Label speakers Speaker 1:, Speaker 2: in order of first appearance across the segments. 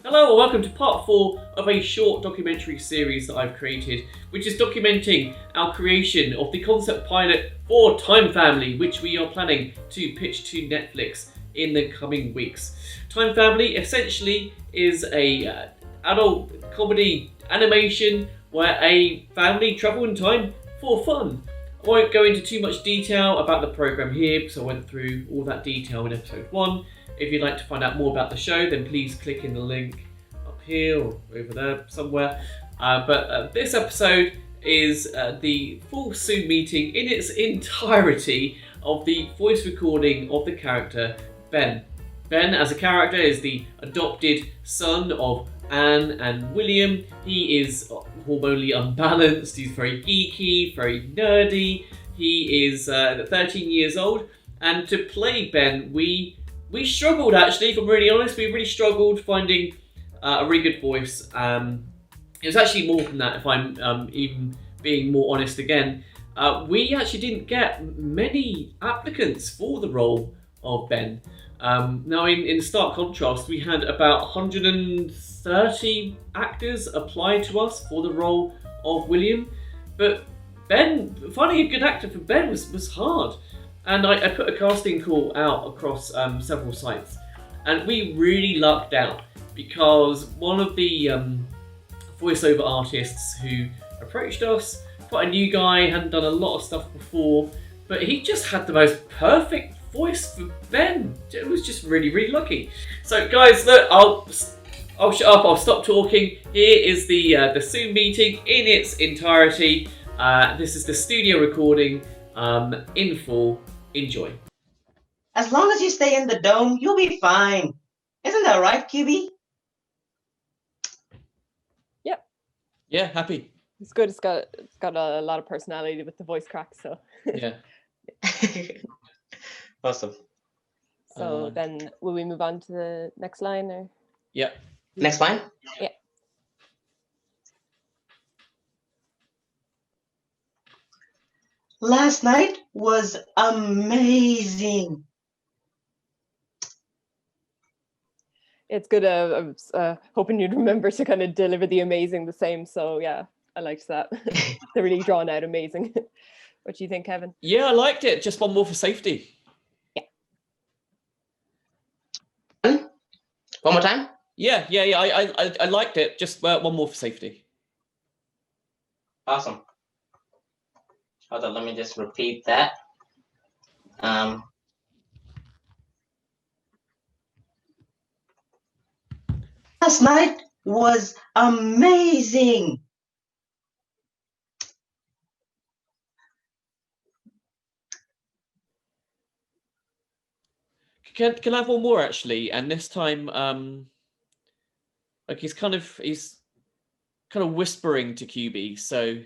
Speaker 1: Hello and welcome to part 4 of a short documentary series that I've created, which is documenting our creation of the concept pilot for Time Family, which we are planning to pitch to Netflix in the coming weeks. Time Family essentially is a adult comedy animation where a family travel in time for fun. I won't go into too much detail about the program here because I went through all that detail in episode 1. If you'd like to find out more about the show, then please click in the link up here or over there somewhere. But this episode is the full Zoom meeting in its entirety of the voice recording of the character Ben. Ben, as a character, is the adopted son of Anne and William. He is hormonally unbalanced, he's very geeky, very nerdy. He is 13 years old, and to play Ben, we struggled, actually, if I'm really honest. We really struggled finding a really good voice. It was actually more than that, if I'm even being more honest again. We actually didn't get many applicants for the role of Ben. Now, in stark contrast, we had about 130 actors apply to us for the role of William. But Ben, finding a good actor for Ben was hard. And I put a casting call out across several sites, and we really lucked out because one of the voiceover artists who approached us, quite a new guy, hadn't done a lot of stuff before, but he just had the most perfect voice for Ben. It was just really lucky. So guys, look, I'll shut up. I'll stop talking. Here is the Zoom meeting in its entirety. This is the studio recording in full. Enjoy.
Speaker 2: As long as you stay in the dome, you'll be fine. Isn't that right, QB?
Speaker 3: Yep.
Speaker 1: Yeah, happy.
Speaker 3: It's good. It's got a lot of personality with the voice crack. So
Speaker 1: Yeah.
Speaker 2: Awesome.
Speaker 3: So then, will we move on to the next line, or?
Speaker 1: Yep.
Speaker 2: Next line?
Speaker 3: Yeah.
Speaker 2: Last night was amazing.
Speaker 3: It's good. I was hoping you'd remember to kind of deliver the amazing the same. So yeah, I liked that. They're really drawn out amazing. What do you think, Kevin?
Speaker 1: Yeah, I liked it. Just one more for safety.
Speaker 3: Yeah.
Speaker 2: One more time?
Speaker 1: Yeah. I liked it. Just one more for safety.
Speaker 2: Awesome. Hold on, let me just repeat that. Last night was amazing.
Speaker 1: Can I have one more, actually? And this time, like he's kind of whispering to QB. So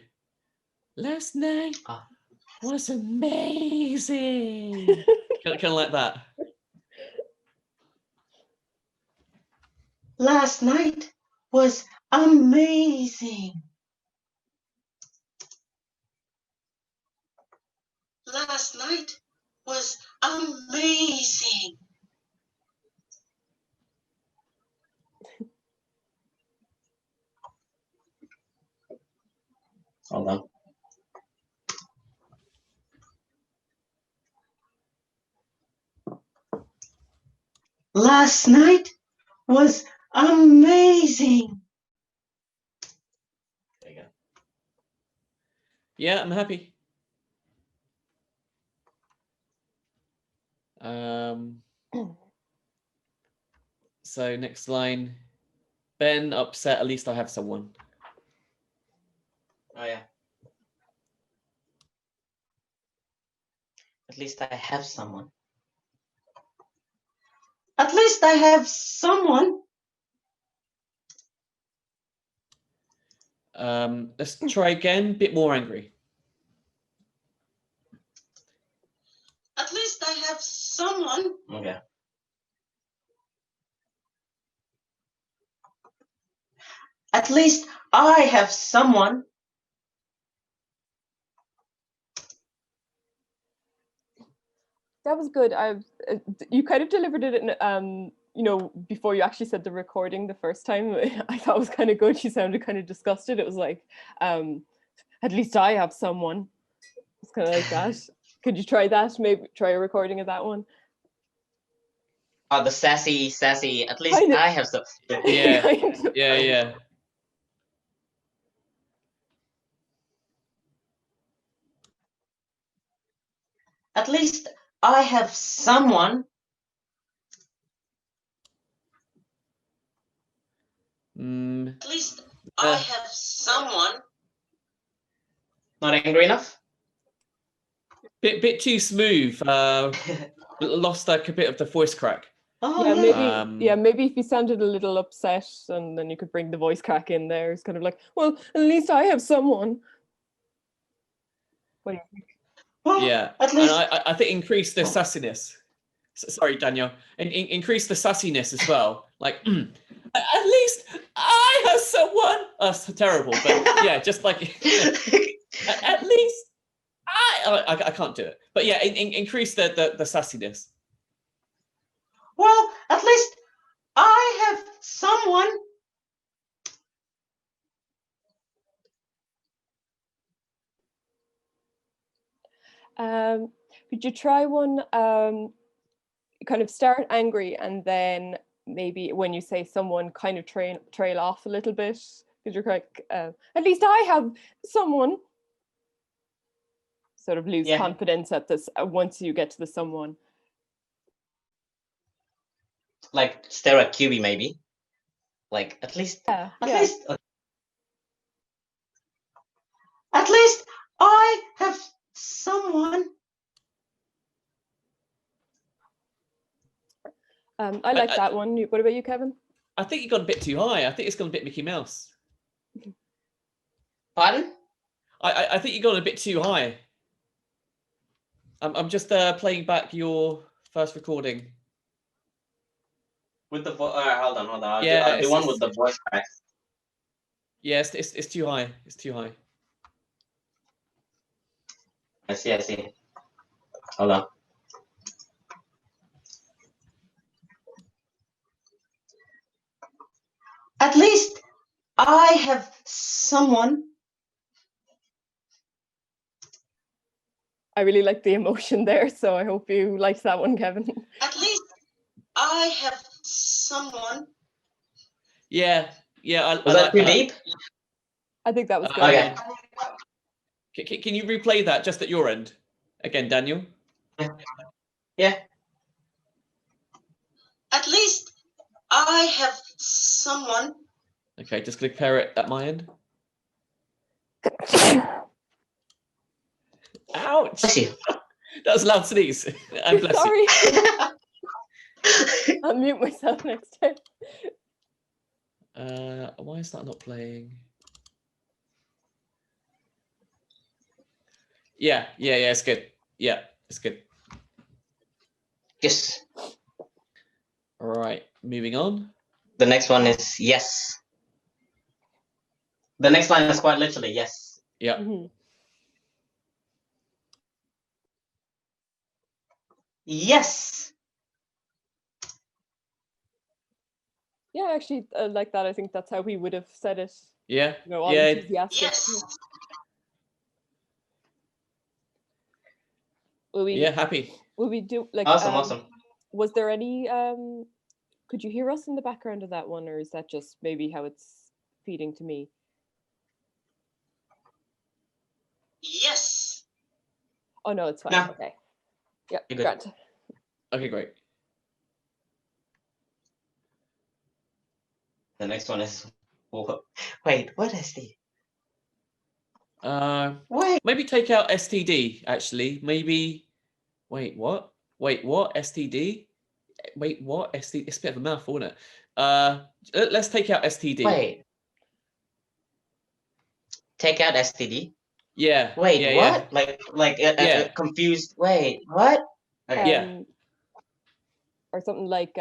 Speaker 1: last night was amazing. kind of like that.
Speaker 2: Last night was amazing. Last night was amazing. Hold on. Last night was amazing. There you go.
Speaker 1: Yeah, I'm happy. So next line, Ben upset. At least I have someone.
Speaker 2: Oh yeah. At least I have someone. At least I have someone.
Speaker 1: Let's try again. Bit more angry.
Speaker 2: At least I have someone. Okay. At least I have someone.
Speaker 3: That was good. You kind of delivered it before you actually said the recording the first time, I thought it was kind of good. You sounded kind of disgusted. It was like, at least I have someone. It's kind of like that. Could you try that? Maybe try a recording of that one.
Speaker 2: Oh, the sassy. At least
Speaker 3: Kinda.
Speaker 2: I have some.
Speaker 1: Yeah.
Speaker 3: Kind of.
Speaker 1: Yeah.
Speaker 2: At least I have someone. At least I have someone. Not angry enough?
Speaker 1: Bit too smooth. Lost like a bit of the voice crack.
Speaker 2: Oh,
Speaker 3: Yeah, maybe if you sounded a little upset, and then you could bring the voice crack in there. It's kind of like, well, at least I have someone. What do you think?
Speaker 2: Well,
Speaker 1: Yeah,
Speaker 2: at least
Speaker 1: and I think increase the sassiness. Sorry, Daniel, and increase the sassiness as well. Like, at least I have someone. That's terrible, but yeah, just like at least I can't do it. But yeah, increase the sassiness.
Speaker 2: Well, at least I have someone.
Speaker 3: Could you try one? Kind of start angry, and then maybe when you say someone, kind of trail off a little bit, because you're like, at least I have someone. Sort of lose confidence at this once you get to the someone.
Speaker 2: Like stare at QB maybe. Like at least at least I have someone.
Speaker 3: I like that one. What about you, Kevin?
Speaker 1: I think you got a bit too high. I think it's gone a bit Mickey Mouse.
Speaker 2: Pardon?
Speaker 1: I think you got a bit too high. I'm just playing back your first recording.
Speaker 2: With the hold on.
Speaker 1: Yeah,
Speaker 2: the one with the voice crack.
Speaker 1: Yeah, it's too high. It's too high.
Speaker 2: I see. Hold on. At least I have someone.
Speaker 3: I really like the emotion there, so I hope you liked that one, Kevin.
Speaker 2: At least I have someone.
Speaker 1: Yeah.
Speaker 2: Was that too deep?
Speaker 3: I think that was good.
Speaker 2: Okay.
Speaker 1: Can you replay that just at your end again, Daniel?
Speaker 2: Yeah. At least I have someone.
Speaker 1: Okay, just gonna clear it at my end. Ouch!
Speaker 2: Bless you.
Speaker 1: That was a loud sneeze. And bless
Speaker 3: Sorry.
Speaker 1: you.
Speaker 3: I'll mute myself next time.
Speaker 1: Why is that not playing? Yeah, it's good. Yeah, it's good.
Speaker 2: Yes.
Speaker 1: All right, moving on.
Speaker 2: The next one is yes. The next line is quite literally yes.
Speaker 1: Yeah.
Speaker 3: Mm-hmm.
Speaker 2: Yes.
Speaker 3: Yeah, actually, like that. I think that's how we would have said it.
Speaker 1: Yeah.
Speaker 3: All enthusiastic.
Speaker 2: Yes.
Speaker 1: Happy.
Speaker 3: Will we do like
Speaker 2: Awesome.
Speaker 3: Was there any could you hear us in the background of that one, or is that just maybe how it's feeding to me?
Speaker 2: Yes.
Speaker 3: Oh no, it's fine.
Speaker 2: No.
Speaker 3: Okay. Yeah,
Speaker 2: You're good.
Speaker 3: Grant.
Speaker 1: Okay, great.
Speaker 2: The next one is wait, what is the wait.
Speaker 1: Maybe take out STD, actually. Maybe wait, what? STD? Wait, what? STD? It's a bit of a mouthful, isn't it? Let's take out STD.
Speaker 2: Wait. Take out STD?
Speaker 1: Yeah.
Speaker 2: Wait, what?
Speaker 1: Yeah.
Speaker 2: Like confused. Wait, what? Okay.
Speaker 1: Yeah.
Speaker 3: Or something like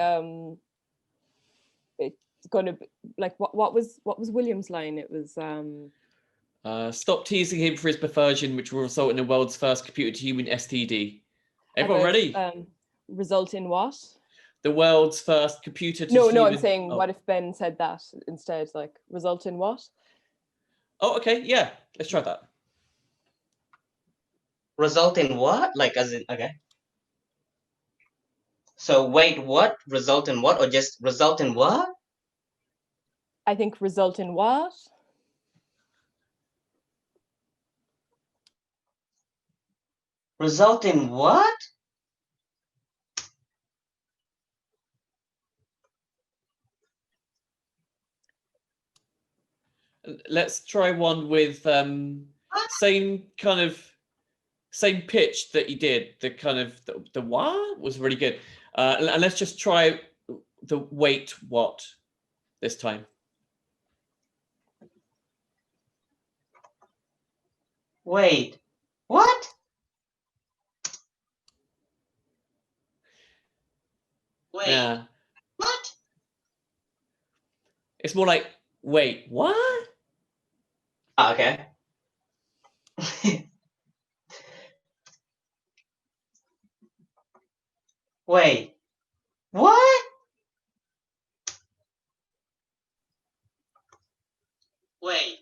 Speaker 3: it's gonna be like what was William's line? It was
Speaker 1: stop teasing him for his perversion, which will result in the world's first computer to human STD. Everyone ready?
Speaker 3: Result in what?
Speaker 1: the world's first computer to
Speaker 3: No,
Speaker 1: human.
Speaker 3: I'm saying,
Speaker 1: Oh.
Speaker 3: what if Ben said that instead? Like, result in what?
Speaker 1: Oh, okay, yeah. Let's try that.
Speaker 2: Result in what? Like, as in, okay. So wait, what? Result in what? Or just result in what?
Speaker 3: I think result in what?
Speaker 2: Result in what?
Speaker 1: Let's try one with same pitch that you did. The kind of the what was really good. And let's just try the wait what this time.
Speaker 2: Wait, what? Wait,
Speaker 1: Yeah.
Speaker 2: what?
Speaker 1: It's more like wait, what?
Speaker 2: Okay. Wait, what? Wait,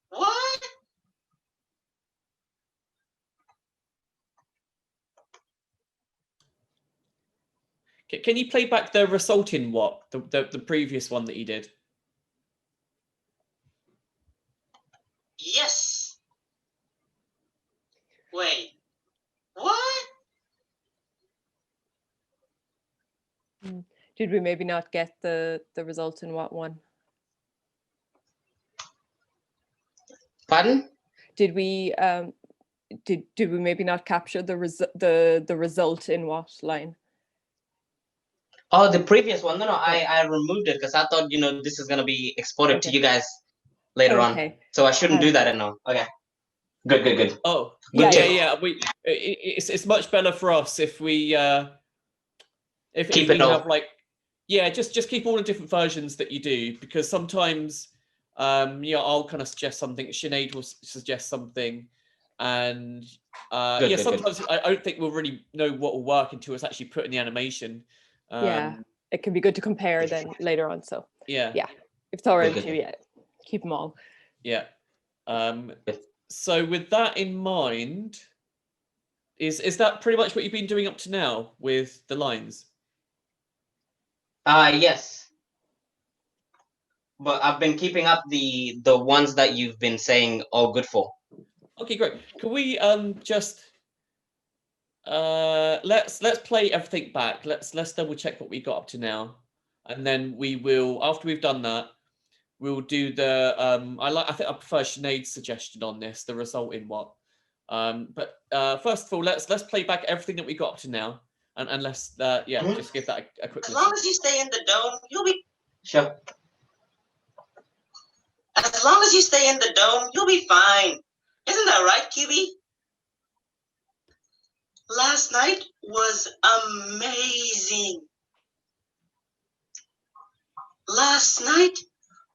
Speaker 2: what?
Speaker 1: Can you play back the result in what? The previous one that you did?
Speaker 2: Yes. Wait, what?
Speaker 3: Did we maybe not get the result in what one?
Speaker 2: Pardon?
Speaker 3: Did we did we maybe not capture the result in what line?
Speaker 2: Oh, the previous one. No, I removed it because I thought, this is gonna be exported to
Speaker 3: Okay.
Speaker 2: you guys later on.
Speaker 3: Okay.
Speaker 2: So I shouldn't do that now. Okay. Good.
Speaker 1: Oh,
Speaker 2: Good tip.
Speaker 1: yeah. It's much better for us if we if
Speaker 2: Keep
Speaker 1: we
Speaker 2: it all.
Speaker 1: have like, yeah, just keep all the different versions that you do, because sometimes I'll kind of suggest something, Sinead will suggest something, and
Speaker 2: Good.
Speaker 1: sometimes I don't think we'll really know what will work until it's actually put in the animation.
Speaker 3: Yeah, it can be good to compare then later on. So
Speaker 1: Yeah.
Speaker 3: if it's all right
Speaker 2: Good.
Speaker 3: with you, yeah, keep them all.
Speaker 1: Yeah. So with that in mind, is that pretty much what you've been doing up to now with the lines?
Speaker 2: Yes. But I've been keeping up the ones that you've been saying all good for.
Speaker 1: Okay, great. Can we just let's play everything back. Let's double check what we got up to now, and then we will, after we've done that, we'll do the I think I prefer Sinead's suggestion on this, the result in what. But first of all, let's play back everything that we got up to now, and let's just give that a quick
Speaker 2: As
Speaker 1: listen.
Speaker 2: long as you stay in the dome, you'll be sure. As long as you stay in the dome, you'll be fine. Isn't that right, QB? Last night was amazing. Last night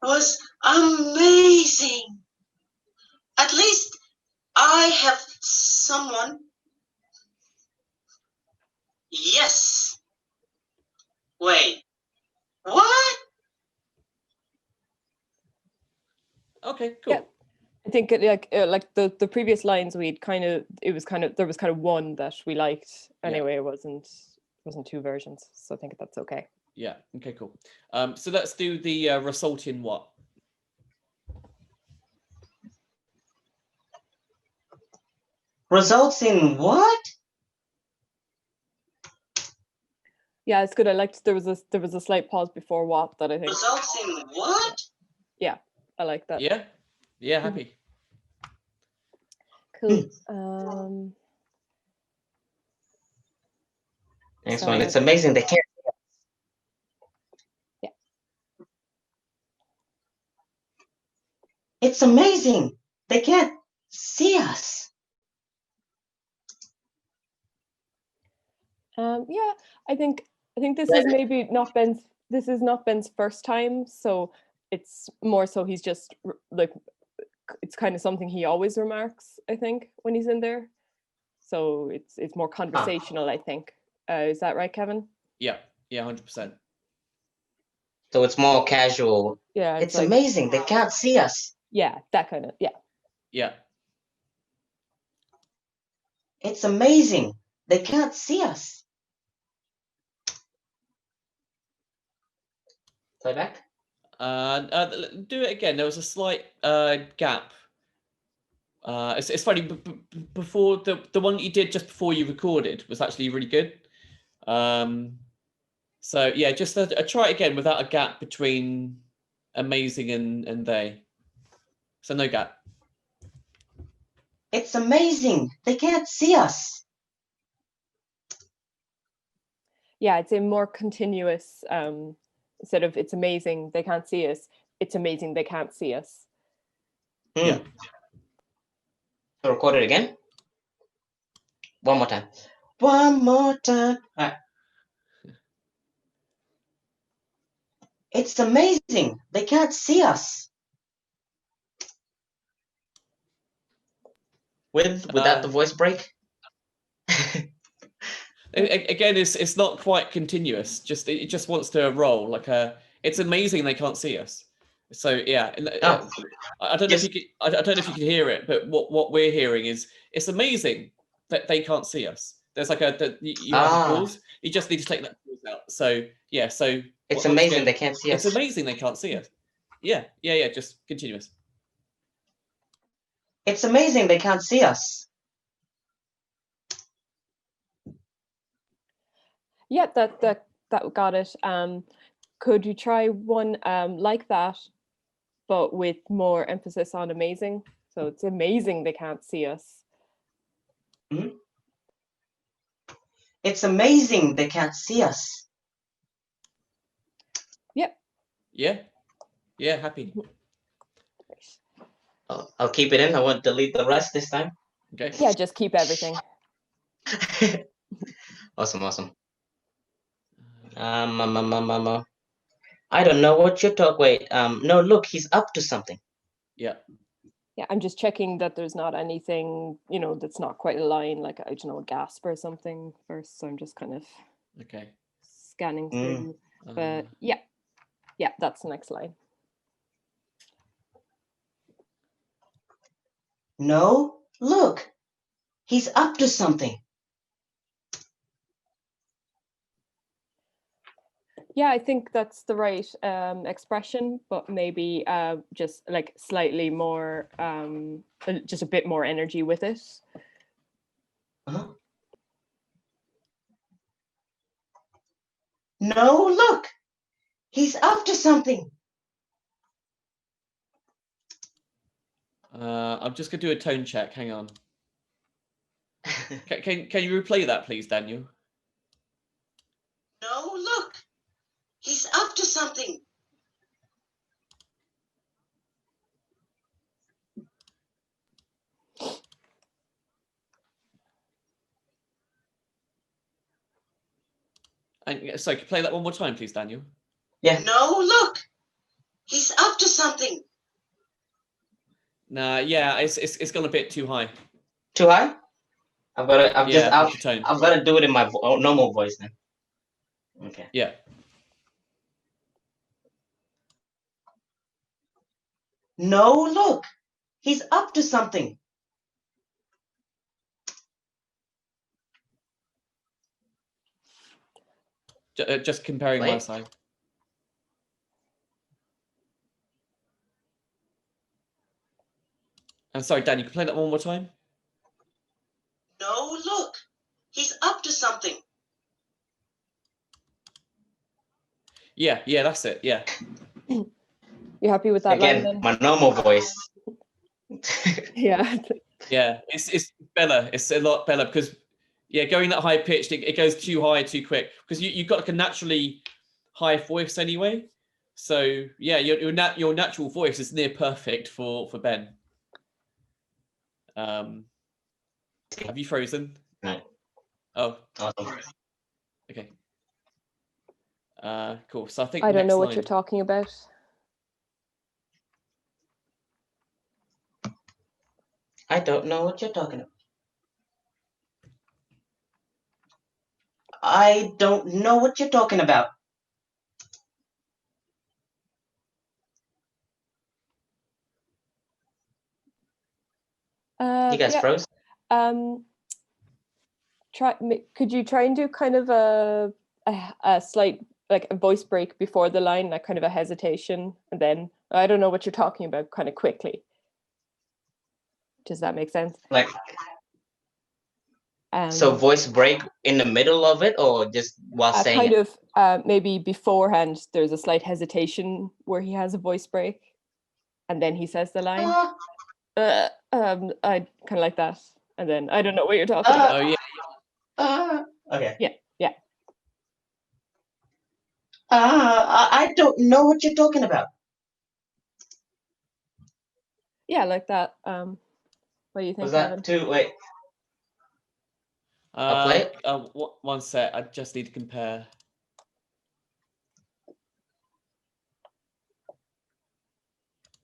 Speaker 2: was amazing. At least I have someone. Yes. Wait. What?
Speaker 1: Okay, cool.
Speaker 3: Yeah. I think like the previous lines we'd there was kind of one that we liked anyway. It wasn't two versions, so I think that's okay.
Speaker 1: Yeah. Okay. Cool. So let's do the result in what.
Speaker 2: Results in what?
Speaker 3: Yeah, it's good. I liked there was a slight pause before what that I think.
Speaker 2: Results in what?
Speaker 3: Yeah, I like that.
Speaker 1: Yeah. Happy.
Speaker 3: Cool.
Speaker 2: Next
Speaker 3: sorry.
Speaker 2: one. It's amazing. They can't.
Speaker 3: Yeah.
Speaker 2: It's amazing. They can't see us.
Speaker 3: Yeah, I think this is maybe not Ben's. This is not Ben's first time, so it's more so he's just like it's kind of something he always remarks. I think when he's in there, so it's more conversational. I think is that right, Kevin?
Speaker 1: Yeah. Yeah, 100%.
Speaker 2: So it's more casual.
Speaker 3: Yeah,
Speaker 2: It's
Speaker 3: like,
Speaker 2: amazing. They can't see us.
Speaker 3: yeah, that kind of, yeah.
Speaker 1: Yeah.
Speaker 2: It's amazing. They can't see us. Play back.
Speaker 1: Do it again. There was a slight gap. It's funny. Before the one that you did just before you recorded was actually really good. So yeah, just try it again without a gap between amazing and they. So no gap.
Speaker 2: It's amazing. They can't see us.
Speaker 3: Yeah, it's a more continuous, instead of it's amazing, they can't see us. It's amazing, they can't see us.
Speaker 1: Yeah.
Speaker 2: So record it again. One more time. One more time. All right. It's amazing. They can't see us. Without the voice break.
Speaker 1: Again, it's not quite continuous. It just wants to roll like a. It's amazing they can't see us. So yeah,
Speaker 2: Oh,
Speaker 1: I don't know if you can. I don't know if you can hear it, but what we're hearing is it's amazing that they can't see us. There's like you have a pause. You just need to take that pause out. So yeah, so
Speaker 2: it's
Speaker 1: once
Speaker 2: amazing
Speaker 1: again,
Speaker 2: they can't see us.
Speaker 1: it's amazing they can't see us. Yeah. Just continuous.
Speaker 2: It's amazing they can't see us.
Speaker 3: Yeah, that got it. Could you try one like that, but with more emphasis on amazing? So it's amazing they can't see us.
Speaker 2: Mm-hmm. It's amazing they can't see us.
Speaker 3: Yep.
Speaker 1: Yeah, happy.
Speaker 2: I'll keep it in. I won't delete the rest this time.
Speaker 1: Okay.
Speaker 3: Yeah, just keep everything.
Speaker 2: Awesome. I don't know what you're talking. Wait. No, look, he's up to something.
Speaker 1: Yeah.
Speaker 3: Yeah, I'm just checking that there's not anything, that's not quite a line, like, I don't know, a gasp or something first. So I'm just kind of
Speaker 1: Okay.
Speaker 3: scanning through. But yeah, that's the next line.
Speaker 2: No, look, he's up to something.
Speaker 3: Yeah, I think that's the right expression, but maybe just like slightly more, just a bit more energy with it.
Speaker 2: Huh? No, look, he's up to something.
Speaker 1: I'm just gonna do a tone check. Hang on. Can you replay that, please, Daniel?
Speaker 2: No, look, he's up to something.
Speaker 1: And sorry, play that one more time, please, Daniel.
Speaker 2: Yeah. No, look, he's up to something.
Speaker 1: Nah, yeah, it's gone a bit too high.
Speaker 2: Too high? I've got to do it in my normal voice then. Okay.
Speaker 1: Yeah.
Speaker 2: No, look, he's up to something.
Speaker 1: Just comparing my side. And sorry, Dan, you can play that one more time?
Speaker 2: No, look, he's up to something.
Speaker 1: Yeah, that's it. Yeah.
Speaker 3: You happy with that line then?
Speaker 2: My normal voice.
Speaker 3: Yeah.
Speaker 1: Yeah, it's better. It's a lot better because going that high pitched, it goes too high too quick because you've got like a naturally high voice anyway. So yeah, your natural voice is near perfect for Ben. Have you frozen?
Speaker 2: No.
Speaker 1: Oh.
Speaker 2: Awesome.
Speaker 1: Okay. Cool. So I think
Speaker 3: I don't know what
Speaker 1: line.
Speaker 3: you're talking about.
Speaker 2: I don't know what you're talking about. I don't know what you're talking about. You guys
Speaker 3: Yeah.
Speaker 2: froze?
Speaker 3: Could you try and do kind of a slight, like a voice break before the line, like kind of a hesitation, and then I don't know what you're talking about, kind of quickly. Does that make sense?
Speaker 2: Like, so voice break in the middle of it, or just while saying
Speaker 3: kind
Speaker 2: it?
Speaker 3: of maybe beforehand, there's a slight hesitation where he has a voice break, and then he says the line. I kind of like that, and then I don't know what you're talking about.
Speaker 1: Oh yeah.
Speaker 2: Okay.
Speaker 3: Yeah.
Speaker 2: I don't know what you're talking about.
Speaker 3: Yeah, like that. What do you think,
Speaker 2: Was that
Speaker 3: Kevin?
Speaker 2: too? Wait. I'll play it.
Speaker 1: One sec. I just need to compare.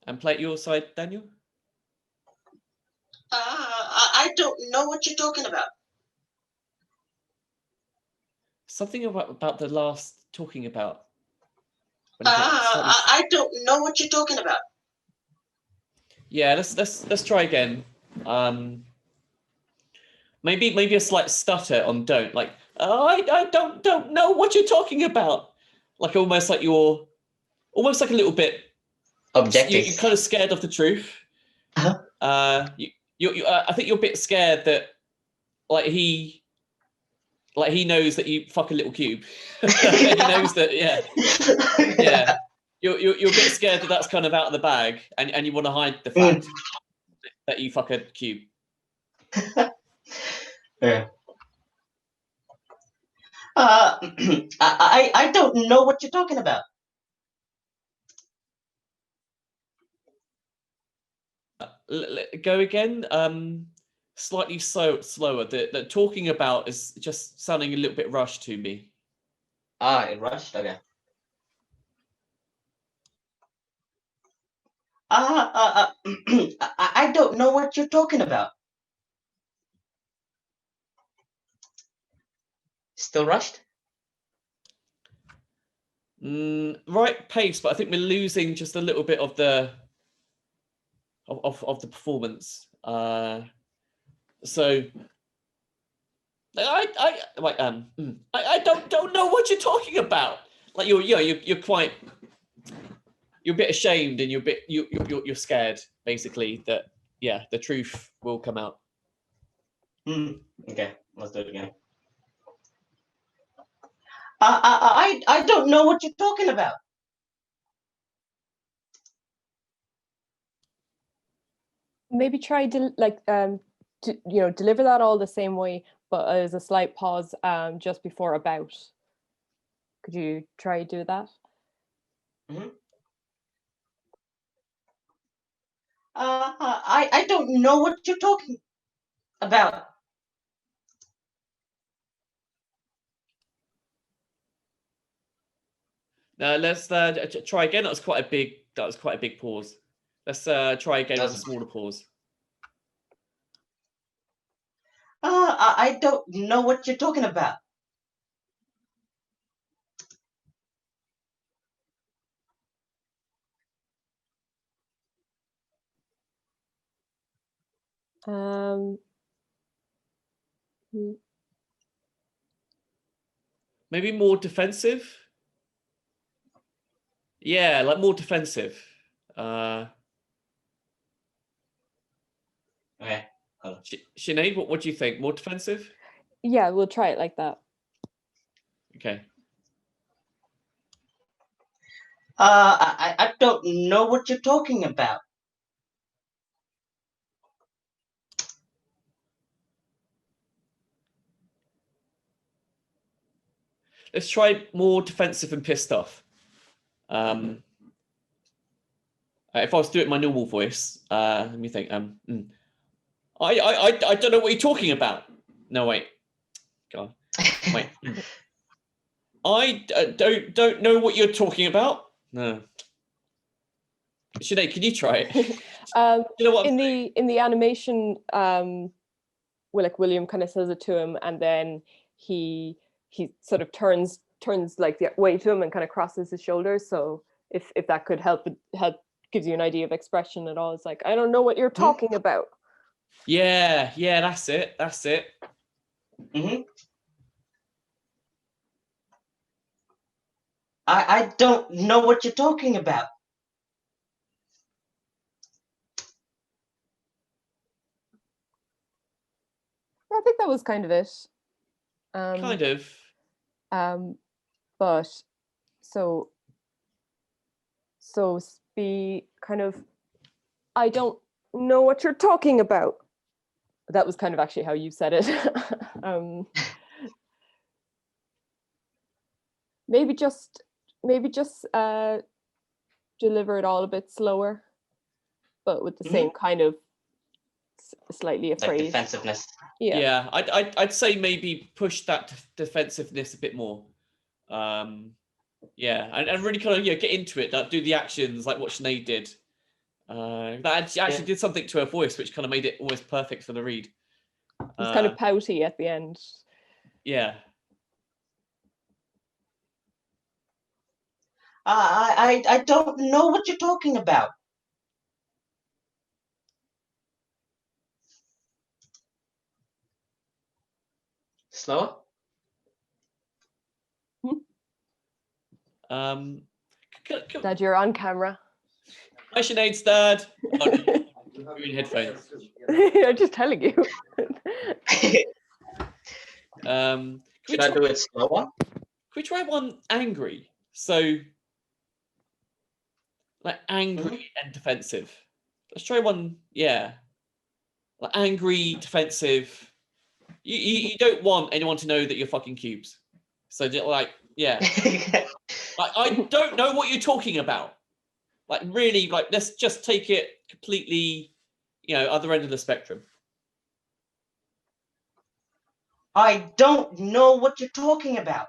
Speaker 1: And play it your side, Daniel.
Speaker 2: I don't know what you're talking about.
Speaker 1: Something about the last talking about.
Speaker 2: I don't know what you're talking about.
Speaker 1: Yeah, let's try again. Maybe a slight stutter on don't, like I don't know what you're talking about. Like almost like you're almost like a little bit
Speaker 2: Objective.
Speaker 1: you're kind of scared of the truth.
Speaker 2: Uh-huh.
Speaker 1: I think you're a bit scared that like he knows that you fuck a little cube. He knows that, yeah. You're a bit scared that that's kind of out of the bag, and you want to hide the fact that you fuck a cube.
Speaker 2: Yeah. I don't know what you're talking about.
Speaker 1: Go again. Slightly slower. The talking about is just sounding a little bit rushed to me.
Speaker 2: It rushed. Okay. I don't know what you're talking about. Still rushed?
Speaker 1: Right pace, but I think we're losing just a little bit of the of the performance. So I don't know what you're talking about. Like you're quite you're a bit ashamed and you're scared basically that the truth will come out.
Speaker 2: Okay, let's do it again. I don't know what you're talking about.
Speaker 3: Maybe try to deliver that all the same way, but there's a slight pause just before about. Could you try do that?
Speaker 2: I don't know what you're talking about.
Speaker 1: Now let's try again. That was quite a big pause. Let's try again with a smaller pause.
Speaker 2: I don't know what you're talking about.
Speaker 1: Maybe more defensive. Yeah, like more defensive.
Speaker 2: Okay.
Speaker 1: Sinead, what do you think? More defensive?
Speaker 3: Yeah, we'll try it like that.
Speaker 1: Okay.
Speaker 2: I don't know what you're talking about.
Speaker 1: Let's try more defensive and pissed off. If I was doing my normal voice, let me think. I don't know what you're talking about. No, wait. God, wait. I don't know what you're talking about. No. Sinead, can you try it? You know what?
Speaker 3: In the animation, William kind of says it to him, and then he he sort of turns like the way to him and kind of crosses his shoulders. So if that could help gives you an idea of expression at all. It's like, I don't know what you're talking about.
Speaker 1: Yeah, that's it.
Speaker 2: Mm-hmm. I don't know what you're talking about.
Speaker 3: I think that was kind of it.
Speaker 1: Kind of.
Speaker 3: But so be kind of, I don't know what you're talking about. That was kind of actually how you said it. Maybe just deliver it all a bit slower, but with the same kind of slightly
Speaker 2: Like
Speaker 3: afraid
Speaker 2: defensiveness.
Speaker 1: Yeah, I'd say maybe push that defensiveness a bit more. Yeah, and really kind of get into it. Do the actions like what Sinead did. That actually did something to her voice, which kind of made it almost perfect for the read.
Speaker 3: It was kind of pouty at the end.
Speaker 1: Yeah.
Speaker 2: I don't know what you're talking about. Slower.
Speaker 3: Dad, you're on camera.
Speaker 1: Hi, Sinead's dad. Oh, no, you're in headphones.
Speaker 3: I'm just telling you.
Speaker 2: Should I do it slower?
Speaker 1: Can we try one angry? So, like angry and defensive. Let's try one. Yeah, like angry, defensive. You don't want anyone to know that you're fucking cubes. So like, yeah. Like, I don't know what you're talking about. Like, really, like, let's just take it completely, other end of the spectrum.
Speaker 2: I don't know what you're talking about.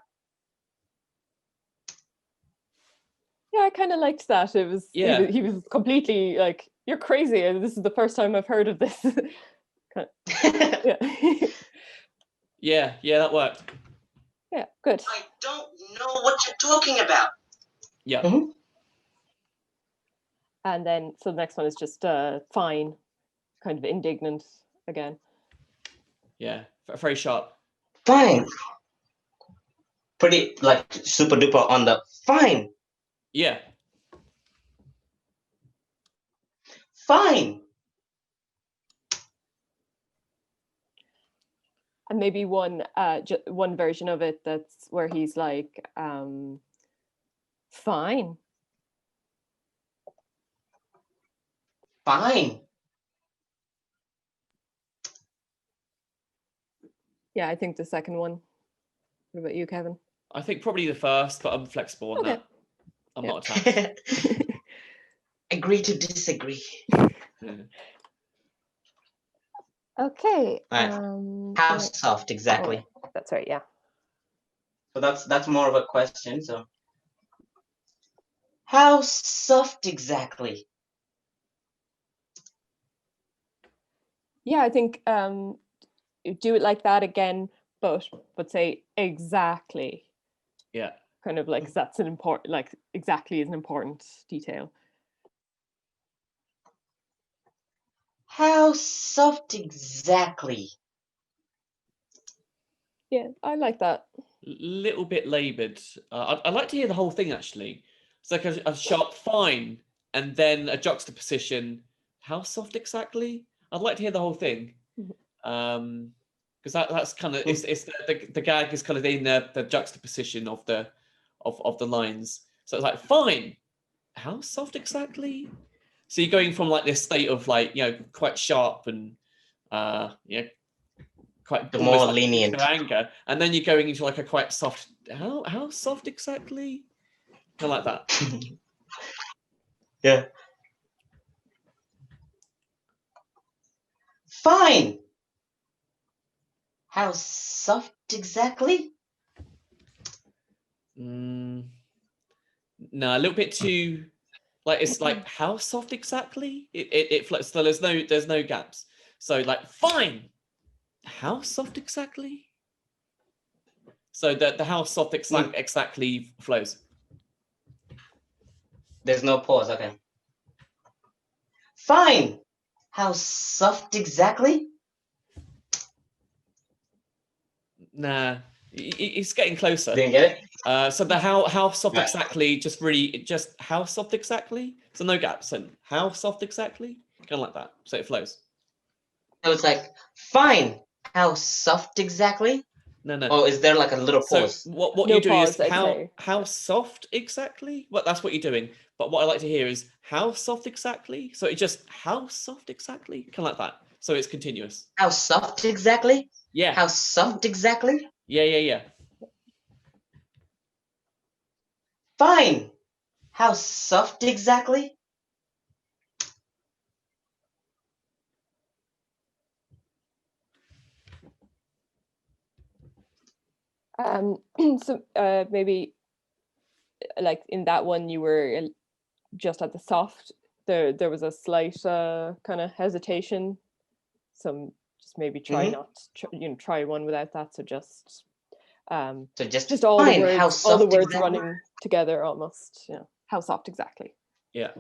Speaker 3: Yeah, I kind of liked that. It was,
Speaker 1: Yeah.
Speaker 3: he was completely like, you're crazy. This is the first time I've heard of this.
Speaker 1: Yeah, that worked.
Speaker 3: Yeah, good.
Speaker 2: I don't know what you're talking about.
Speaker 1: Yeah.
Speaker 2: Mm-hmm.
Speaker 3: And then, so the next one is just fine, kind of indignant again.
Speaker 1: Yeah, very sharp.
Speaker 2: Fine. Pretty like super duper on the fine.
Speaker 1: Yeah.
Speaker 2: Fine.
Speaker 3: And maybe one version of it that's where he's like, fine.
Speaker 2: Fine.
Speaker 3: Yeah, I think the second one. What about you, Kevin?
Speaker 1: I think probably the first, but I'm flexible on that. I'm not attached.
Speaker 2: Agree to disagree.
Speaker 3: Okay.
Speaker 2: Right. How soft exactly?
Speaker 3: Oh, that's right. Yeah.
Speaker 2: So that's more of a question. So, how soft exactly?
Speaker 3: Yeah, I think do it like that again, but say exactly.
Speaker 1: Yeah.
Speaker 3: Kind of like that's an important, like exactly is an important detail.
Speaker 2: How soft exactly?
Speaker 3: Yeah, I like that.
Speaker 1: Little bit laboured. I'd like to hear the whole thing actually. It's like a sharp fine and then a juxtaposition. How soft exactly? I'd like to hear the whole thing. Because that's kind of it's the gag is kind of in the juxtaposition of the lines. So it's like fine. How soft exactly? So you're going from like this state of like quite sharp and quite
Speaker 2: The
Speaker 1: almost
Speaker 2: more
Speaker 1: like
Speaker 2: lenient
Speaker 1: anger, and then you're going into like a quite soft. How soft exactly? I like that.
Speaker 2: Yeah. Fine. How soft exactly?
Speaker 1: No, a little bit too. Like it's like how soft exactly? It floats. So there's no gaps. So like fine. How soft exactly? So the how soft exactly flows.
Speaker 2: There's no pause. Okay. Fine. How soft exactly?
Speaker 1: Nah, it's getting closer.
Speaker 2: Didn't get it?
Speaker 1: So the how soft
Speaker 2: Right.
Speaker 1: exactly, just how soft exactly? So no gaps. And how soft exactly? Kind of like that. So it flows.
Speaker 2: So it's like, fine. How soft exactly?
Speaker 1: No.
Speaker 2: Or is there like a little
Speaker 1: So
Speaker 2: pause?
Speaker 1: what
Speaker 3: No
Speaker 1: you're doing
Speaker 3: pause,
Speaker 1: is
Speaker 3: I'd say.
Speaker 1: how soft exactly? Well, that's what you're doing. But what I like to hear is how soft exactly? So it just how soft exactly? Kind of like that. So it's continuous.
Speaker 2: How soft exactly?
Speaker 1: Yeah.
Speaker 2: How soft exactly?
Speaker 1: Yeah.
Speaker 2: Fine. How soft exactly?
Speaker 3: So maybe like in that one you were just at the soft. There was a slight kind of hesitation. Some just maybe try
Speaker 2: Mhm.
Speaker 3: not try one without that. So just
Speaker 2: So
Speaker 3: just all
Speaker 2: fine.
Speaker 3: the
Speaker 2: How
Speaker 3: words all the
Speaker 2: soft
Speaker 3: words
Speaker 2: exactly?
Speaker 3: running together almost. How soft exactly?
Speaker 1: Yeah.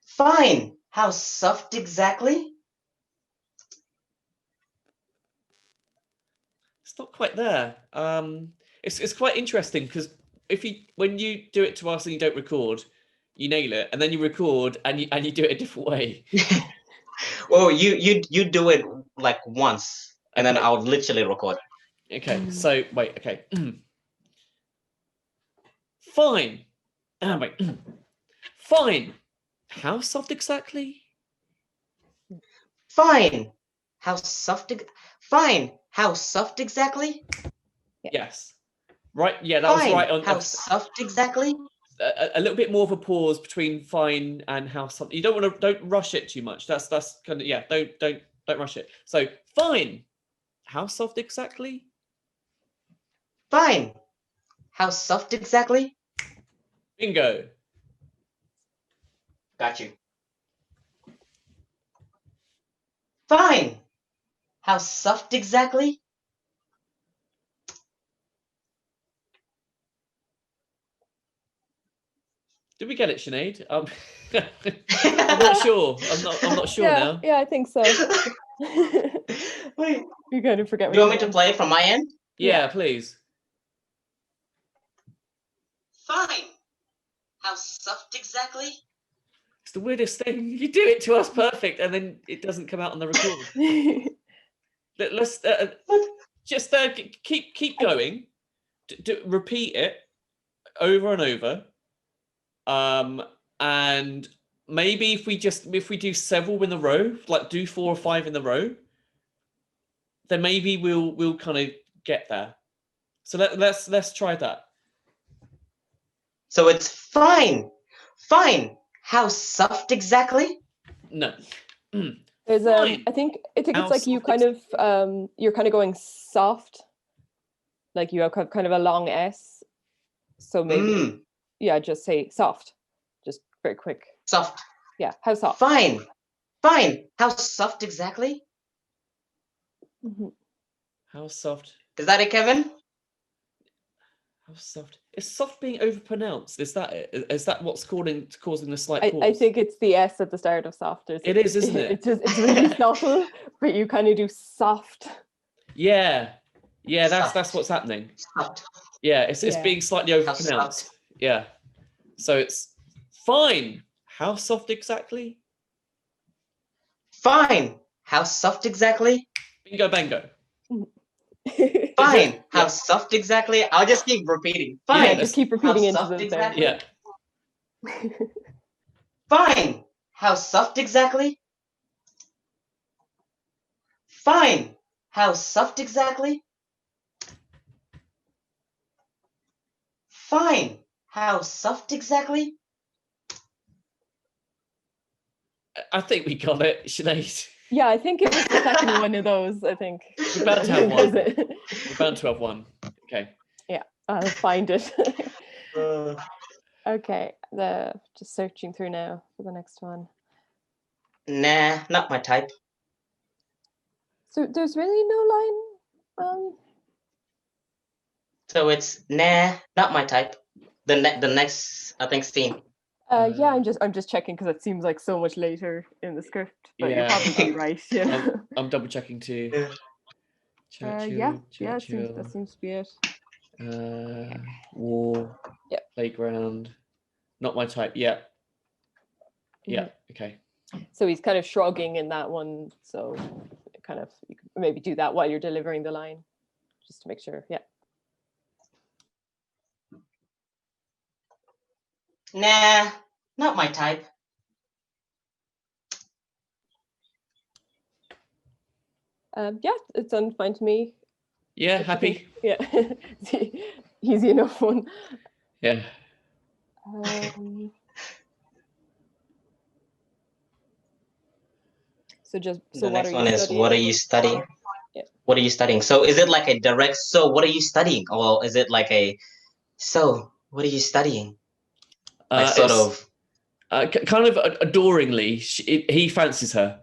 Speaker 2: Fine. How soft exactly?
Speaker 1: It's not quite there. It's quite interesting because when you do it to us and you don't record, you nail it, and then you record and you do it a different way.
Speaker 2: Well, you do it like once, and then
Speaker 1: Okay.
Speaker 2: I'll literally record.
Speaker 1: Okay. So wait. Okay. Fine. Wait. Fine. How soft exactly?
Speaker 2: Fine. How soft? Fine. How soft exactly?
Speaker 1: Yes. Right. Yeah, that was
Speaker 2: Fine.
Speaker 1: right on.
Speaker 2: How soft exactly?
Speaker 1: A little bit more of a pause between fine and how soft. You don't rush it too much. That's kind of Don't rush it. So fine. How soft exactly?
Speaker 2: Fine. How soft exactly?
Speaker 1: Bingo.
Speaker 2: Got you. Fine. How soft exactly?
Speaker 1: Did we get it, Sinead? I'm not sure. I'm not sure now.
Speaker 3: Yeah, I think so.
Speaker 2: Wait.
Speaker 3: You're going to forget.
Speaker 2: Do you want me to play it from my end?
Speaker 1: Yeah, please.
Speaker 2: Fine. How soft exactly?
Speaker 1: It's the weirdest thing. You do it to us perfect, and then it doesn't come out on the record. Let's just keep going. Repeat it over and over. And maybe if we do several in a row, like do 4 or 5 in a row, then maybe we'll kind of get there. So let's try that.
Speaker 2: So it's fine. Fine. How soft exactly?
Speaker 1: No.
Speaker 3: There's
Speaker 1: Fine.
Speaker 3: I think it's
Speaker 1: How
Speaker 3: like you
Speaker 1: soft
Speaker 3: kind of you're kind of going soft, like you have kind of a long S. So maybe just say soft, just very quick.
Speaker 2: Soft.
Speaker 3: Yeah, how soft?
Speaker 2: Fine. Fine. How soft exactly?
Speaker 3: Mhm.
Speaker 1: How soft?
Speaker 2: Is that it, Kevin?
Speaker 1: How soft? Is soft being overpronounced? Is that it? Is that what's causing the slight pause?
Speaker 3: I think it's the S at the start of soft.
Speaker 1: It is, isn't it?
Speaker 3: It's really subtle, but you kind of do soft.
Speaker 1: Yeah. That's
Speaker 2: Soft.
Speaker 1: what's happening.
Speaker 2: Soft.
Speaker 1: Yeah, it's
Speaker 3: Yeah.
Speaker 1: being slightly
Speaker 2: How
Speaker 1: overpronounced.
Speaker 2: soft?
Speaker 1: Yeah. So it's fine. How soft exactly?
Speaker 2: Fine. How soft exactly?
Speaker 1: Bingo bango.
Speaker 2: Fine. How
Speaker 1: Yeah.
Speaker 2: soft exactly? I'll just keep repeating.
Speaker 1: Yeah,
Speaker 2: Fine.
Speaker 3: Just keep
Speaker 2: How
Speaker 3: repeating into
Speaker 2: soft
Speaker 3: the
Speaker 2: exactly?
Speaker 1: Yeah.
Speaker 2: Fine. How soft exactly? Fine. How soft exactly? Fine. How soft exactly?
Speaker 1: I think we got it, Sinead.
Speaker 3: Yeah, I think it was the second one of those. I think
Speaker 1: We're bound to have one.
Speaker 3: Was it?
Speaker 1: We're bound to have one. Okay.
Speaker 3: Yeah, I'll find it.
Speaker 2: Uh,
Speaker 3: Okay, just searching through now for the next one.
Speaker 2: nah, not my type.
Speaker 3: So there's really no line.
Speaker 2: So it's nah, not my type. The next I think scene.
Speaker 3: Yeah, I'm just checking because it seems like so much later in the script, but you're
Speaker 1: Yeah.
Speaker 3: probably right. Yeah.
Speaker 1: I'm double checking too.
Speaker 3: Yeah, that
Speaker 1: Churchill.
Speaker 3: seems to be it.
Speaker 1: War.
Speaker 3: Yep.
Speaker 1: Playground. Not my type. Yeah. Yeah.
Speaker 3: Mhm.
Speaker 1: Okay.
Speaker 3: So he's kind of shrugging in that one. So kind of you can maybe do that while you're delivering the line, just to make sure. Yeah.
Speaker 2: Nah, not my type.
Speaker 3: Yeah, it sounds fine to me.
Speaker 1: Yeah.
Speaker 3: What do you
Speaker 1: Happy.
Speaker 3: think? Yeah, easy enough one.
Speaker 1: Yeah.
Speaker 3: So just
Speaker 2: The
Speaker 3: what
Speaker 2: next
Speaker 3: are
Speaker 2: one
Speaker 3: you
Speaker 2: is
Speaker 3: studying?
Speaker 2: what are you studying?
Speaker 3: Yeah.
Speaker 2: What are you studying? So is it like a direct so what are you studying? Or is it like a so what are you studying? Like sort
Speaker 1: It's
Speaker 2: of
Speaker 1: kind of adoringly. He fancies her.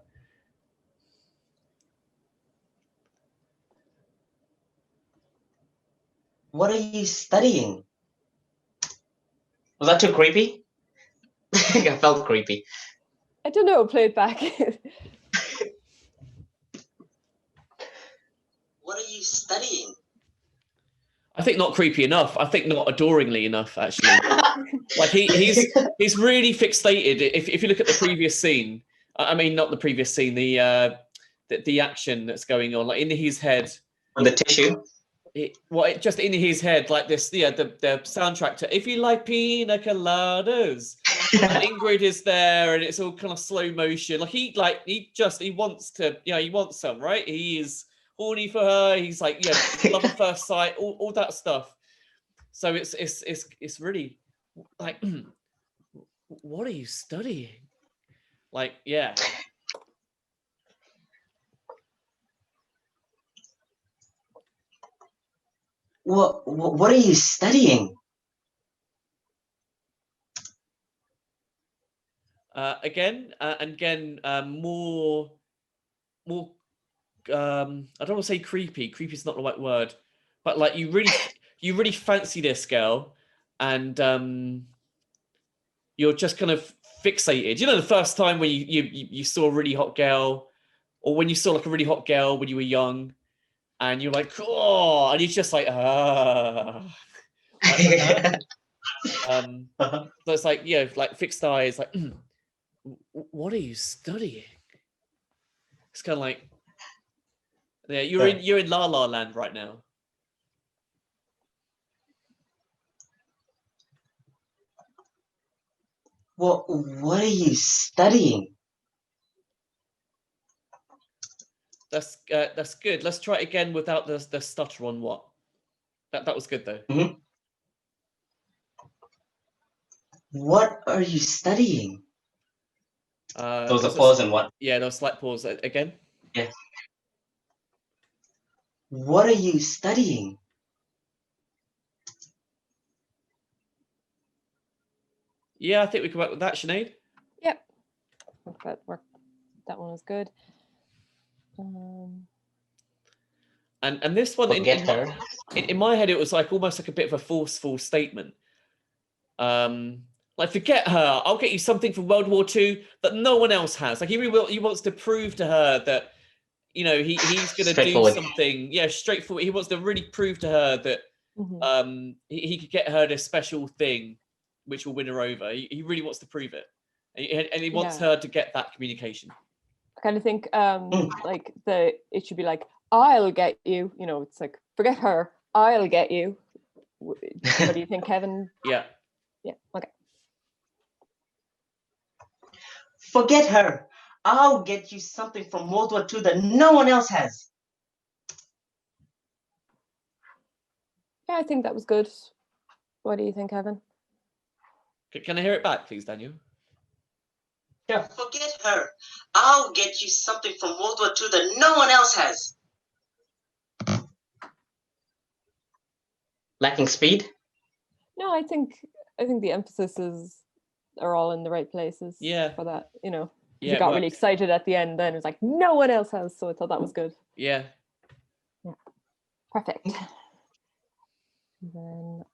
Speaker 2: what are you studying? Was that too creepy? I felt creepy.
Speaker 3: I don't know. Play it back.
Speaker 2: What are you studying?
Speaker 1: I think not creepy enough. I think not adoringly enough, actually. Like he's really fixated. If you look at the previous scene, I mean not the previous scene, the action that's going on, like in his head.
Speaker 2: On the tissue.
Speaker 1: Just in his head, like this, the soundtrack to "If You Like Pina Coladas," and Ingrid is there, and it's all kind of slow motion. Like he wants to, he wants some, right? He is horny for her. He's like, love at first sight, all that stuff. So it's really like, what are you studying? Like, yeah.
Speaker 2: What are you studying?
Speaker 1: Again, more. I don't want to say creepy. Creepy is not the right word, but like you really fancy this girl, and you're just kind of fixated. You know, the first time when you saw a really hot girl, or when you saw like a really hot girl when you were young, and you're like, oh, and he's just like, ah.
Speaker 2: Uh-huh.
Speaker 1: So it's like, like fixed eyes, like, what are you studying? It's kind of like, yeah, you're in La La Land right now.
Speaker 2: What are you studying?
Speaker 1: That's good. Let's try it again without the stutter on what. That was good though.
Speaker 2: Mm-hmm. What are you studying? There was a pause and what?
Speaker 1: Yeah, there was a slight pause again.
Speaker 2: Yeah. What are you studying?
Speaker 1: Yeah, I think we can work with that, Sinead.
Speaker 3: Yep. That one was good.
Speaker 1: And this one in my head, it was like almost like a bit of a forceful statement. Like, forget her. I'll get you something from World War II that no one else has. Like he wants to prove to her that he's going to do something. Yeah, straightforward. He wants to really prove to her that he could get her this special thing, which will win her over. He really wants to prove it, and he wants her to get that communication.
Speaker 3: I kind of think like it should be like, I'll get you. It's like, forget her. I'll get you. What do you think, Kevin?
Speaker 1: Yeah.
Speaker 3: Yeah. Okay.
Speaker 2: Forget her. I'll get you something from World War II that no one else has.
Speaker 3: Yeah, I think that was good. What do you think, Kevin?
Speaker 1: Can I hear it back, please, Daniel?
Speaker 2: Yeah. Forget her. I'll get you something from World War II that no one else has. Lacking speed?
Speaker 3: No, I think the emphasis are all in the right places.
Speaker 1: Yeah.
Speaker 3: For that, He got really excited at the end. Then it was like no one else has, so I thought that was good.
Speaker 1: Yeah.
Speaker 3: Perfect. And then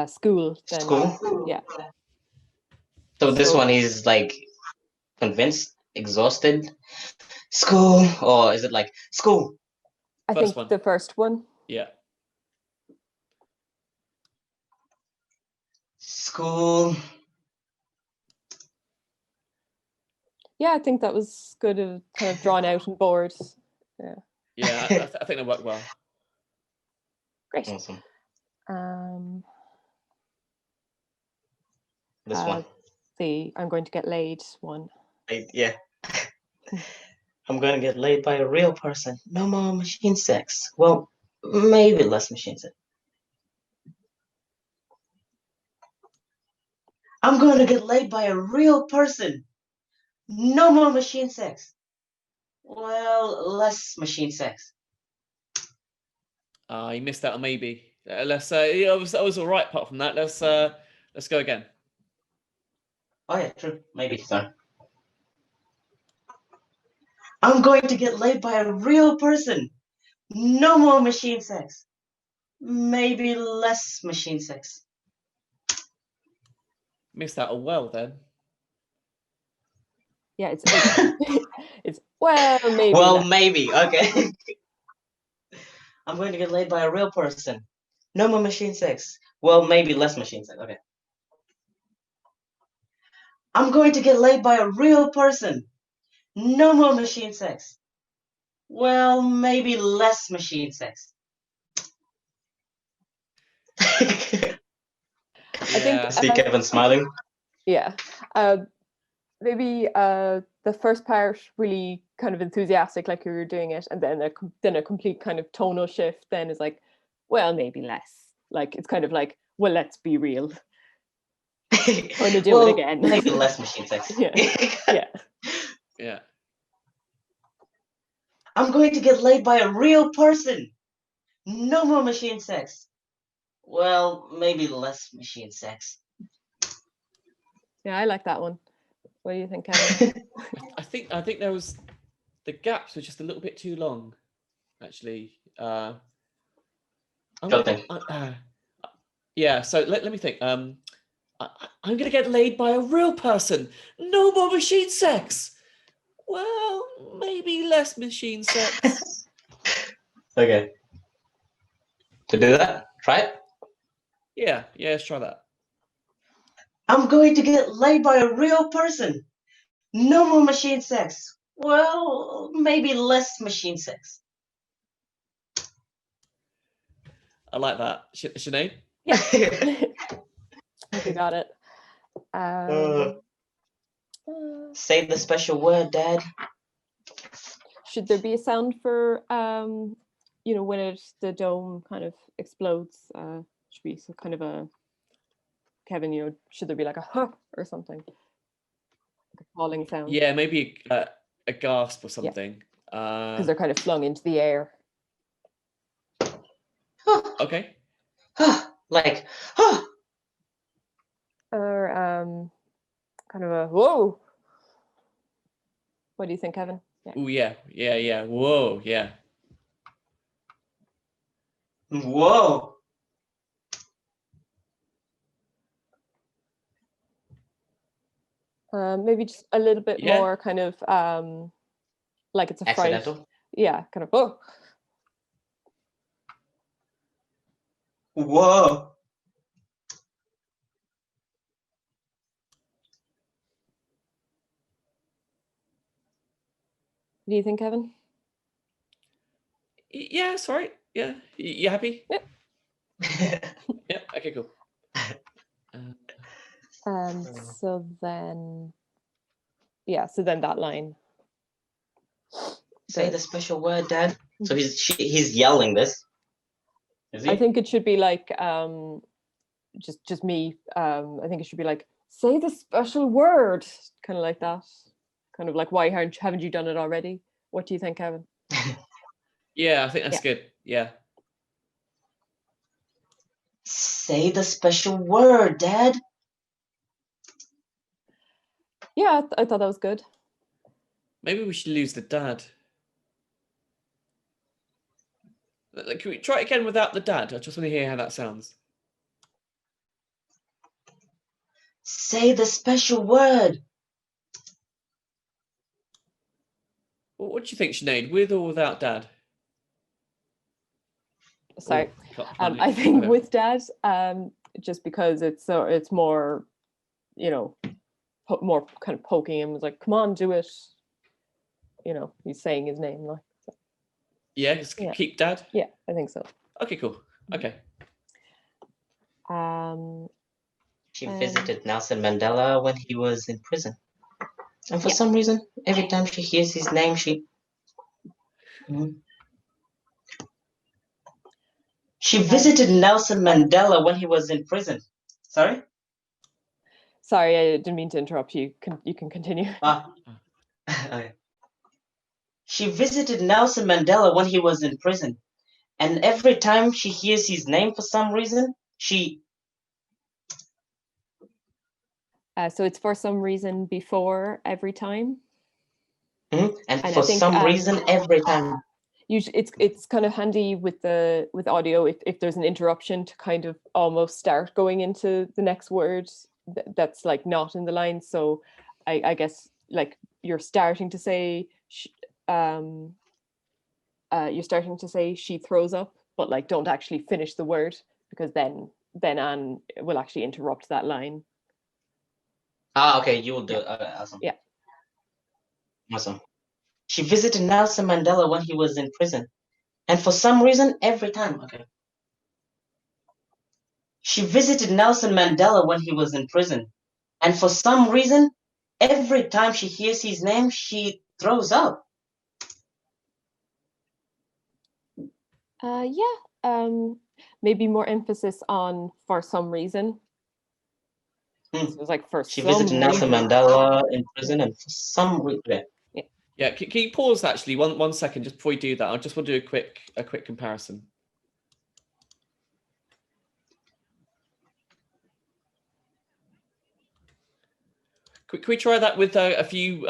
Speaker 3: school. Then,
Speaker 2: School.
Speaker 3: Yeah.
Speaker 2: So this one is like convinced, exhausted. School, or is it like school?
Speaker 3: I think the first one.
Speaker 1: Yeah.
Speaker 2: School.
Speaker 3: Yeah, I think that was good. Kind of drawn out and bored. Yeah.
Speaker 1: Yeah, I think that worked well.
Speaker 3: Great.
Speaker 2: Awesome. This one.
Speaker 3: The I'm going to get laid one.
Speaker 2: Yeah. I'm going to get laid by a real person. No more machine sex. Well, maybe less machine sex. I'm going to get laid by a real person. No more machine sex. Well, less machine sex.
Speaker 1: You missed out on maybe. Let's yeah, that was all right. Apart from that, let's go again.
Speaker 2: Oh yeah, true. Maybe. Sorry. I'm going to get laid by a real person. No more machine sex. Maybe less machine sex.
Speaker 1: Missed out on well then.
Speaker 3: Yeah, it's it's well maybe.
Speaker 2: Well, maybe. Okay. I'm going to get laid by a real person. No more machine sex. Well, maybe less machine sex. Okay. I'm going to get laid by a real person. No more machine sex. Well, maybe less machine sex.
Speaker 3: I think.
Speaker 2: See Kevin smiling.
Speaker 3: Yeah. Maybe the first part really kind of enthusiastic, like you were doing it, and then a complete kind of tonal shift. Then is like, well, maybe less. Like it's kind of like, well, let's be real. Going to do it again.
Speaker 2: Maybe less machine sex.
Speaker 3: Yeah.
Speaker 1: Yeah.
Speaker 2: I'm going to get laid by a real person. No more machine sex. Well, maybe less machine sex.
Speaker 3: Yeah, I like that one. What do you think, Kevin?
Speaker 1: I think there was the gaps were just a little bit too long, actually. Yeah. So let me think. I'm gonna get laid by a real person. No more machine sex. Well, maybe less machine sex.
Speaker 2: Okay. To do that, try it.
Speaker 1: Yeah, let's try that.
Speaker 2: I'm going to get laid by a real person. No more machine sex. Well, maybe less machine sex.
Speaker 1: I like that. Sinead?
Speaker 3: Yeah. I think we got it.
Speaker 2: Say the special word, Dad.
Speaker 3: Should there be a sound for when the dome kind of explodes? Should be some kind of a Kevin, should there be like a huh or something? Like a calling sound.
Speaker 1: Yeah, maybe a gasp or something.
Speaker 3: Because they're kind of flung into the air.
Speaker 1: Okay.
Speaker 2: Like,
Speaker 3: Or kind of a whoa. What do you think, Kevin?
Speaker 1: Yeah. Ooh, yeah. Whoa, yeah.
Speaker 2: Whoa.
Speaker 3: Maybe just a little bit more kind of like it's a
Speaker 2: accidental.
Speaker 3: Fright. Yeah, kind of whoa.
Speaker 2: Whoa.
Speaker 3: What do you think, Kevin?
Speaker 1: Yeah, sorry. Yeah. You happy?
Speaker 3: Yep.
Speaker 1: Yeah, okay, cool.
Speaker 3: So then that line.
Speaker 2: Say the special word, Dad. So he's yelling this. Is he?
Speaker 3: I think it should be like just me. I think it should be like, say the special word, kind of like that. Kind of like, why haven't you done it already? What do you think, Kevin?
Speaker 1: Yeah, I think that's good. Yeah.
Speaker 2: Say the special word, Dad.
Speaker 3: Yeah, I thought that was good.
Speaker 1: Maybe we should lose the dad. Can we try it again without the dad? I just want to hear how that sounds.
Speaker 2: Say the special word.
Speaker 1: What do you think, Sinead? With or without dad?
Speaker 3: Sorry.
Speaker 1: Can't
Speaker 3: I think
Speaker 1: whatever.
Speaker 3: with dad, just because it's more, more kind of poking him, like, come on, do it. He's saying his name, like. So.
Speaker 1: Yeah, just keep dad.
Speaker 3: Yeah, I think so.
Speaker 1: Okay, cool. Okay.
Speaker 2: She visited Nelson Mandela when he was in prison. And for some reason, every time she hears his name, she... She visited Nelson Mandela when he was in prison. Sorry?
Speaker 3: Sorry, I didn't mean to interrupt you. You can continue.
Speaker 2: Okay. She visited Nelson Mandela when he was in prison. And every time she hears his name for some reason, she...
Speaker 3: So it's for some reason before every time.
Speaker 2: And for some reason, every time.
Speaker 3: Usually, it's kind of handy with audio if there's an interruption to kind of almost start going into the next word that's like not in the line. So I guess like you're starting to say she throws up, but like don't actually finish the word, because then Anne will actually interrupt that line.
Speaker 2: Okay, you will do it. Okay, awesome.
Speaker 3: Yeah.
Speaker 2: Awesome. She visited Nelson Mandela when he was in prison. And for some reason, every time. Okay. She visited Nelson Mandela when he was in prison. And for some reason, every time she hears his name, she throws up.
Speaker 3: Maybe more emphasis on for some reason. So it's like
Speaker 2: she visited Nelson Mandela in prison, and for some reason.
Speaker 1: Yeah, can you pause actually 1 second just before you do that? I just want to do a quick comparison. Can we try that with a few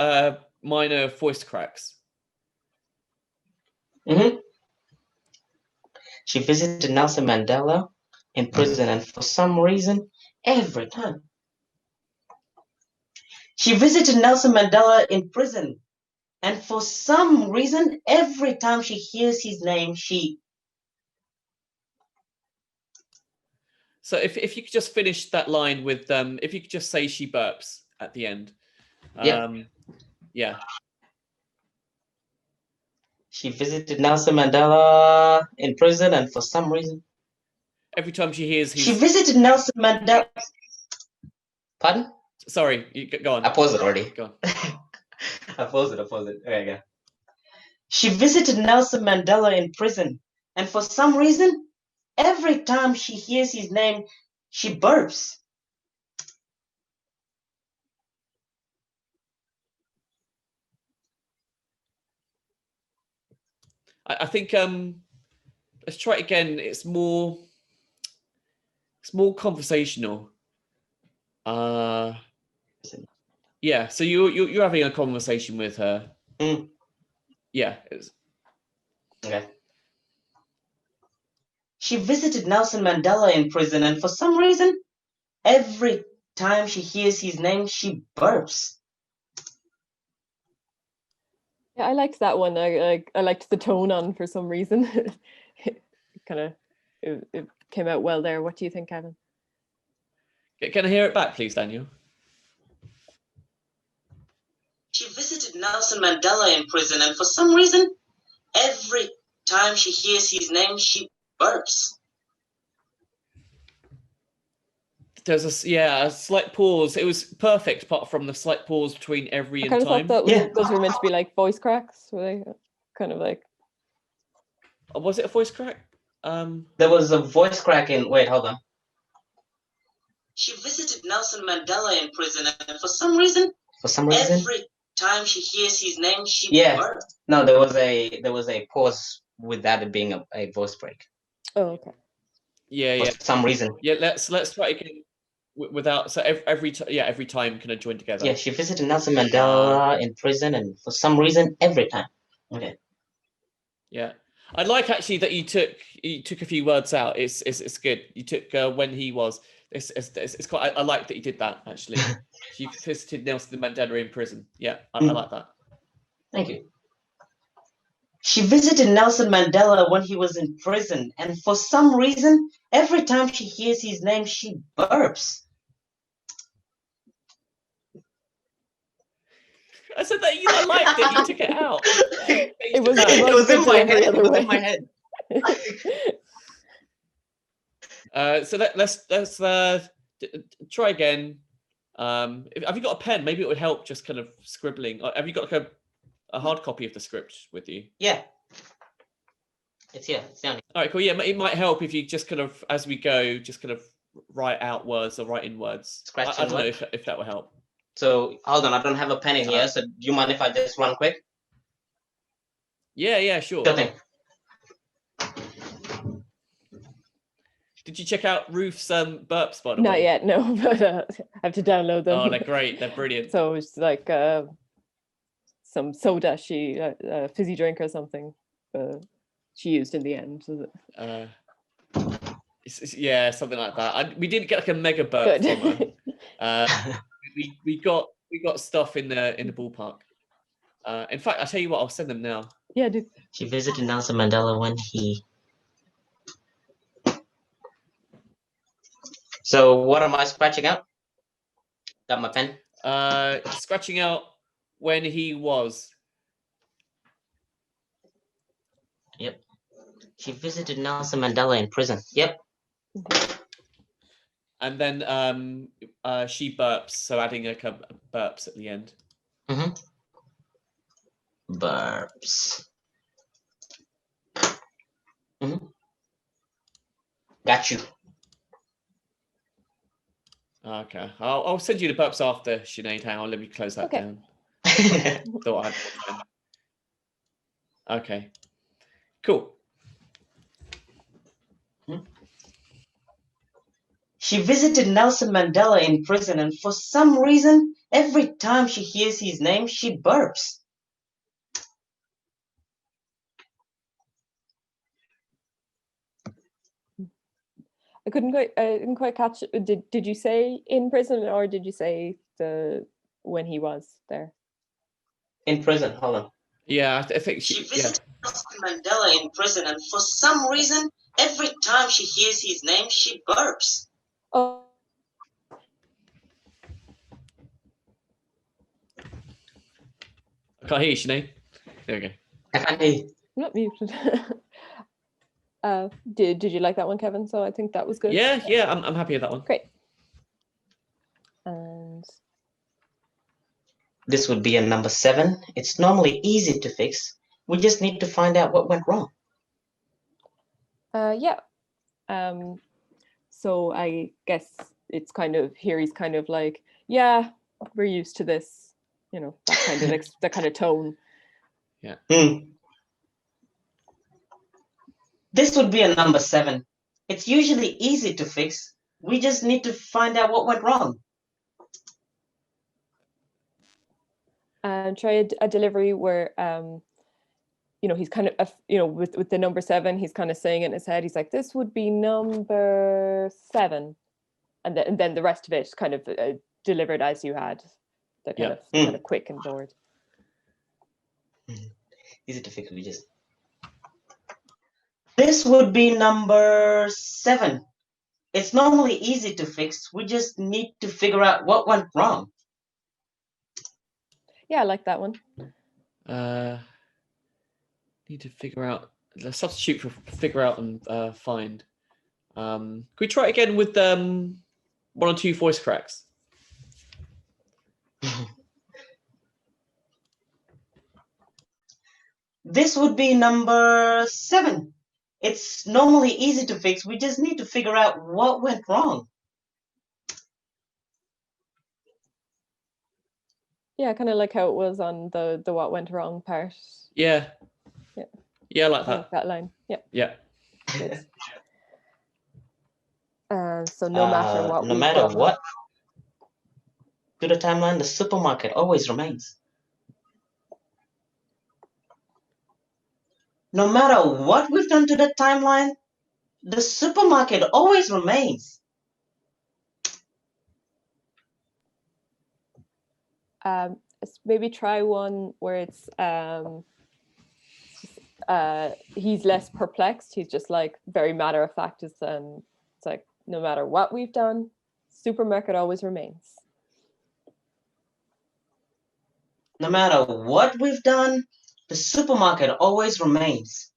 Speaker 1: minor voice cracks?
Speaker 2: She visited Nelson Mandela in prison, and for some reason, every time. She visited Nelson Mandela in prison, and for some reason, every time she hears his name, she...
Speaker 1: So if you could just finish that line with if you could just say she burps at the end. Yeah. She
Speaker 2: visited Nelson Mandela in prison, and for some reason,
Speaker 1: every time she hears his...
Speaker 2: She visited Nelson Mandela... Pardon?
Speaker 1: Sorry, go on.
Speaker 2: I paused it already.
Speaker 1: Go on.
Speaker 2: I paused it. Okay, go. She visited Nelson Mandela in prison, and for some reason, every time she hears his name, she burps.
Speaker 1: I think let's try it again. It's more conversational. Yeah. So you're having a conversation with her. Yeah.
Speaker 2: Okay. She visited Nelson Mandela in prison, and for some reason, every time she hears his name, she burps.
Speaker 3: Yeah, I liked that one. I liked the tone on for some reason. It came out well there. What do you think, Kevin?
Speaker 1: Can I hear it back, please, Daniel?
Speaker 2: She visited Nelson Mandela in prison, and for some reason, every time she hears his name, she burps.
Speaker 1: There's a slight pause. It was perfect, apart from the slight pause between every and time.
Speaker 3: I kind of thought that those were meant to be like voice cracks. Were they kind of like?
Speaker 1: Was it a voice crack?
Speaker 2: There was a voice crack in. Wait, hold on. She visited Nelson Mandela in prison, and for some reason, every time she hears his name, she burps. No, there was a pause with that being a voice break.
Speaker 3: Oh, okay.
Speaker 1: Yeah.
Speaker 2: For some reason.
Speaker 1: Yeah, let's try it again. without so every time kind of join together.
Speaker 2: Yeah, she visited Nelson Mandela in prison, and for some reason, every time. Okay.
Speaker 1: Yeah, I like actually that you took a few words out. It's good. You took when he was. It's quite. I like that you did that actually. She visited Nelson Mandela in prison. Yeah, I like that.
Speaker 2: Thank you. She visited Nelson Mandela when he was in prison, and for some reason, every time she hears his name, she burps.
Speaker 1: I said that I liked it. You took it out.
Speaker 3: It was
Speaker 2: in my head.
Speaker 3: It was
Speaker 2: in my head.
Speaker 1: So let's try again. Have you got a pen? Maybe it would help just kind of scribbling. Have you got like a hard copy of the script with you?
Speaker 2: Yeah. It's here. It's down here.
Speaker 1: All right, cool. Yeah, it might help if you just kind of, as we go, just kind of write out words or write in words. I don't know if that will help.
Speaker 2: So hold on, I don't have a pen in here. So do you mind if I just run quick?
Speaker 1: Yeah, sure.
Speaker 2: Sure thing.
Speaker 1: Did you check out Ruth's burps, by the way?
Speaker 3: Not yet, no, but I have to download them.
Speaker 1: Oh, they're great. They're brilliant.
Speaker 3: So it's like some soda, fizzy drink or something she used in the end.
Speaker 1: Yeah, something like that. We didn't get like a mega burp from her. we got stuff in the ballpark. In fact, I'll tell you what, I'll send them now.
Speaker 3: Yeah, do.
Speaker 2: She visited Nelson Mandela when he. So what am I scratching out? Got my pen.
Speaker 1: Scratching out when he was.
Speaker 2: Yep. She visited Nelson Mandela in prison. Yep.
Speaker 1: And then she burps, so adding a burps at the end.
Speaker 2: Mm-hmm. Burps. Mm-hmm. Got you.
Speaker 1: Okay, I'll send you the burps after, Sinead. Hang on, let me close that down. Okay, cool.
Speaker 2: She visited Nelson Mandela in prison, and for some reason, every time she hears his name, she burps.
Speaker 3: I didn't quite catch it. Did you say in prison or did you say when he was there?
Speaker 2: In prison, hold on.
Speaker 1: Yeah, I think
Speaker 2: she visited Nelson Mandela in prison, and for some reason, every time she hears his name, she burps.
Speaker 3: Oh.
Speaker 1: I can't hear you, Sinead. There we go.
Speaker 2: I can't hear you.
Speaker 3: I'm not muted. Did you like that one, Kevin? So I think that was good.
Speaker 1: Yeah, I'm happy with that one.
Speaker 3: Great. And
Speaker 2: this would be a number 7. It's normally easy to fix. We just need to find out what went wrong.
Speaker 3: Yeah. So I guess it's kind of here. He's kind of like, yeah, we're used to this. You know, that kind of that kind of tone.
Speaker 1: Yeah.
Speaker 2: This would be a number 7. It's usually easy to fix. We just need to find out what went wrong.
Speaker 3: And try a delivery where, you know, he's kind of, you know, with the number 7, he's kind of saying it in his head. He's like, this would be number 7. And then the rest of it kind of delivered as you had. They're kind of quick and bored.
Speaker 2: Easy to fix. We just. This would be number 7. It's normally easy to fix. We just need to figure out what went wrong.
Speaker 3: Yeah, I like that one.
Speaker 1: Need to figure out. Let's substitute for figure out and find. Can we try it again with 1 or 2 voice cracks?
Speaker 2: This would be number 7. It's normally easy to fix. We just need to figure out what went wrong.
Speaker 3: Yeah, kind of like how it was on the what went wrong part.
Speaker 1: Yeah, I like that.
Speaker 3: I like that line. Yeah.
Speaker 1: Yeah.
Speaker 3: Good. So no matter what
Speaker 2: no
Speaker 3: we've
Speaker 2: matter
Speaker 3: done.
Speaker 2: what to the timeline, the supermarket always remains. No matter what we've done to the timeline, the supermarket always remains.
Speaker 3: Maybe try one where it's he's less perplexed. He's just like very matter of fact. It's like no matter what we've done, supermarket always remains.
Speaker 2: No matter what we've done, the supermarket always remains.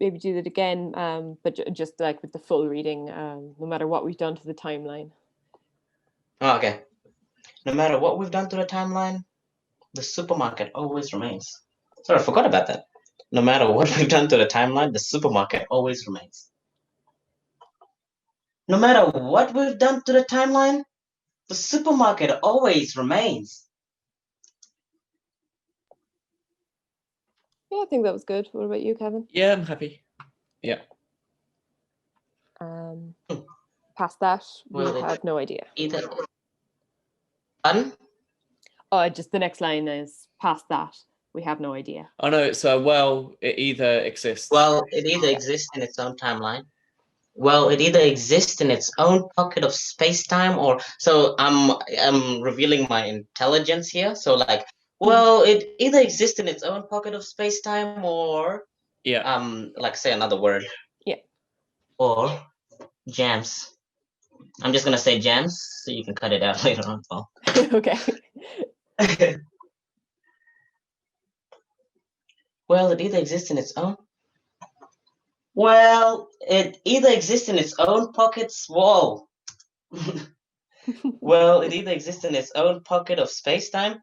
Speaker 3: Maybe do that again, but just like with the full reading, no matter what we've done to the timeline.
Speaker 2: Oh, okay. No matter what we've done to the timeline, the supermarket always remains. Sorry, I forgot about that. No matter what we've done to the timeline, the supermarket always remains. No matter what we've done to the timeline, the supermarket always remains.
Speaker 3: Yeah, I think that was good. What about you, Kevin?
Speaker 1: Yeah, I'm happy. Yeah.
Speaker 3: Past that,
Speaker 2: Well,
Speaker 3: we have no idea.
Speaker 2: Either. Pardon?
Speaker 3: Oh, just the next line is past that, we have no idea.
Speaker 1: I know it's well, it either exists.
Speaker 2: Well, it either exists in its own timeline. Well, it either exists in its own pocket of space-time, or so I'm revealing my intelligence here. So like, well, it either exists in its own pocket of space-time, or like say another word.
Speaker 3: Yeah.
Speaker 2: Or jams. I'm just gonna say jams, so you can cut it out later on. Well.
Speaker 3: Okay.
Speaker 2: Well, it either exists in its own. Well, it either exists in its own pockets. Whoa. Well, it either exists in its own pocket of space-time.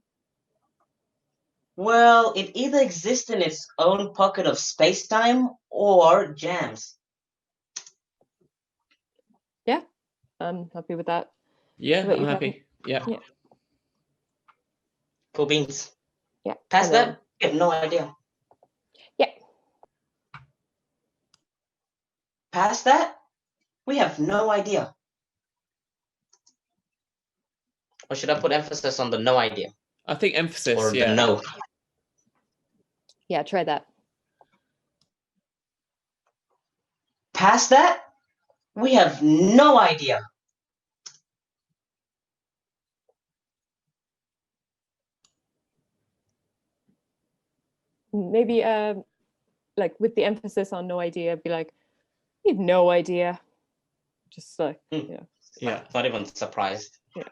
Speaker 2: Well, it either exists in its own pocket of space-time or jams.
Speaker 3: Yeah, I'm happy with that.
Speaker 1: Yeah, I'm happy. Yeah.
Speaker 2: Cool beans.
Speaker 3: Yeah.
Speaker 2: Past that, I have no idea.
Speaker 3: Yeah.
Speaker 2: Past that, we have no idea. Or should I put emphasis on the no idea?
Speaker 1: I think emphasis,
Speaker 2: or the no.
Speaker 3: Yeah, try that.
Speaker 2: Past that, we have no idea.
Speaker 3: Maybe like with the emphasis on no idea, be like, we have no idea. Just like,
Speaker 1: yeah.
Speaker 2: Not even surprised.
Speaker 3: Yeah.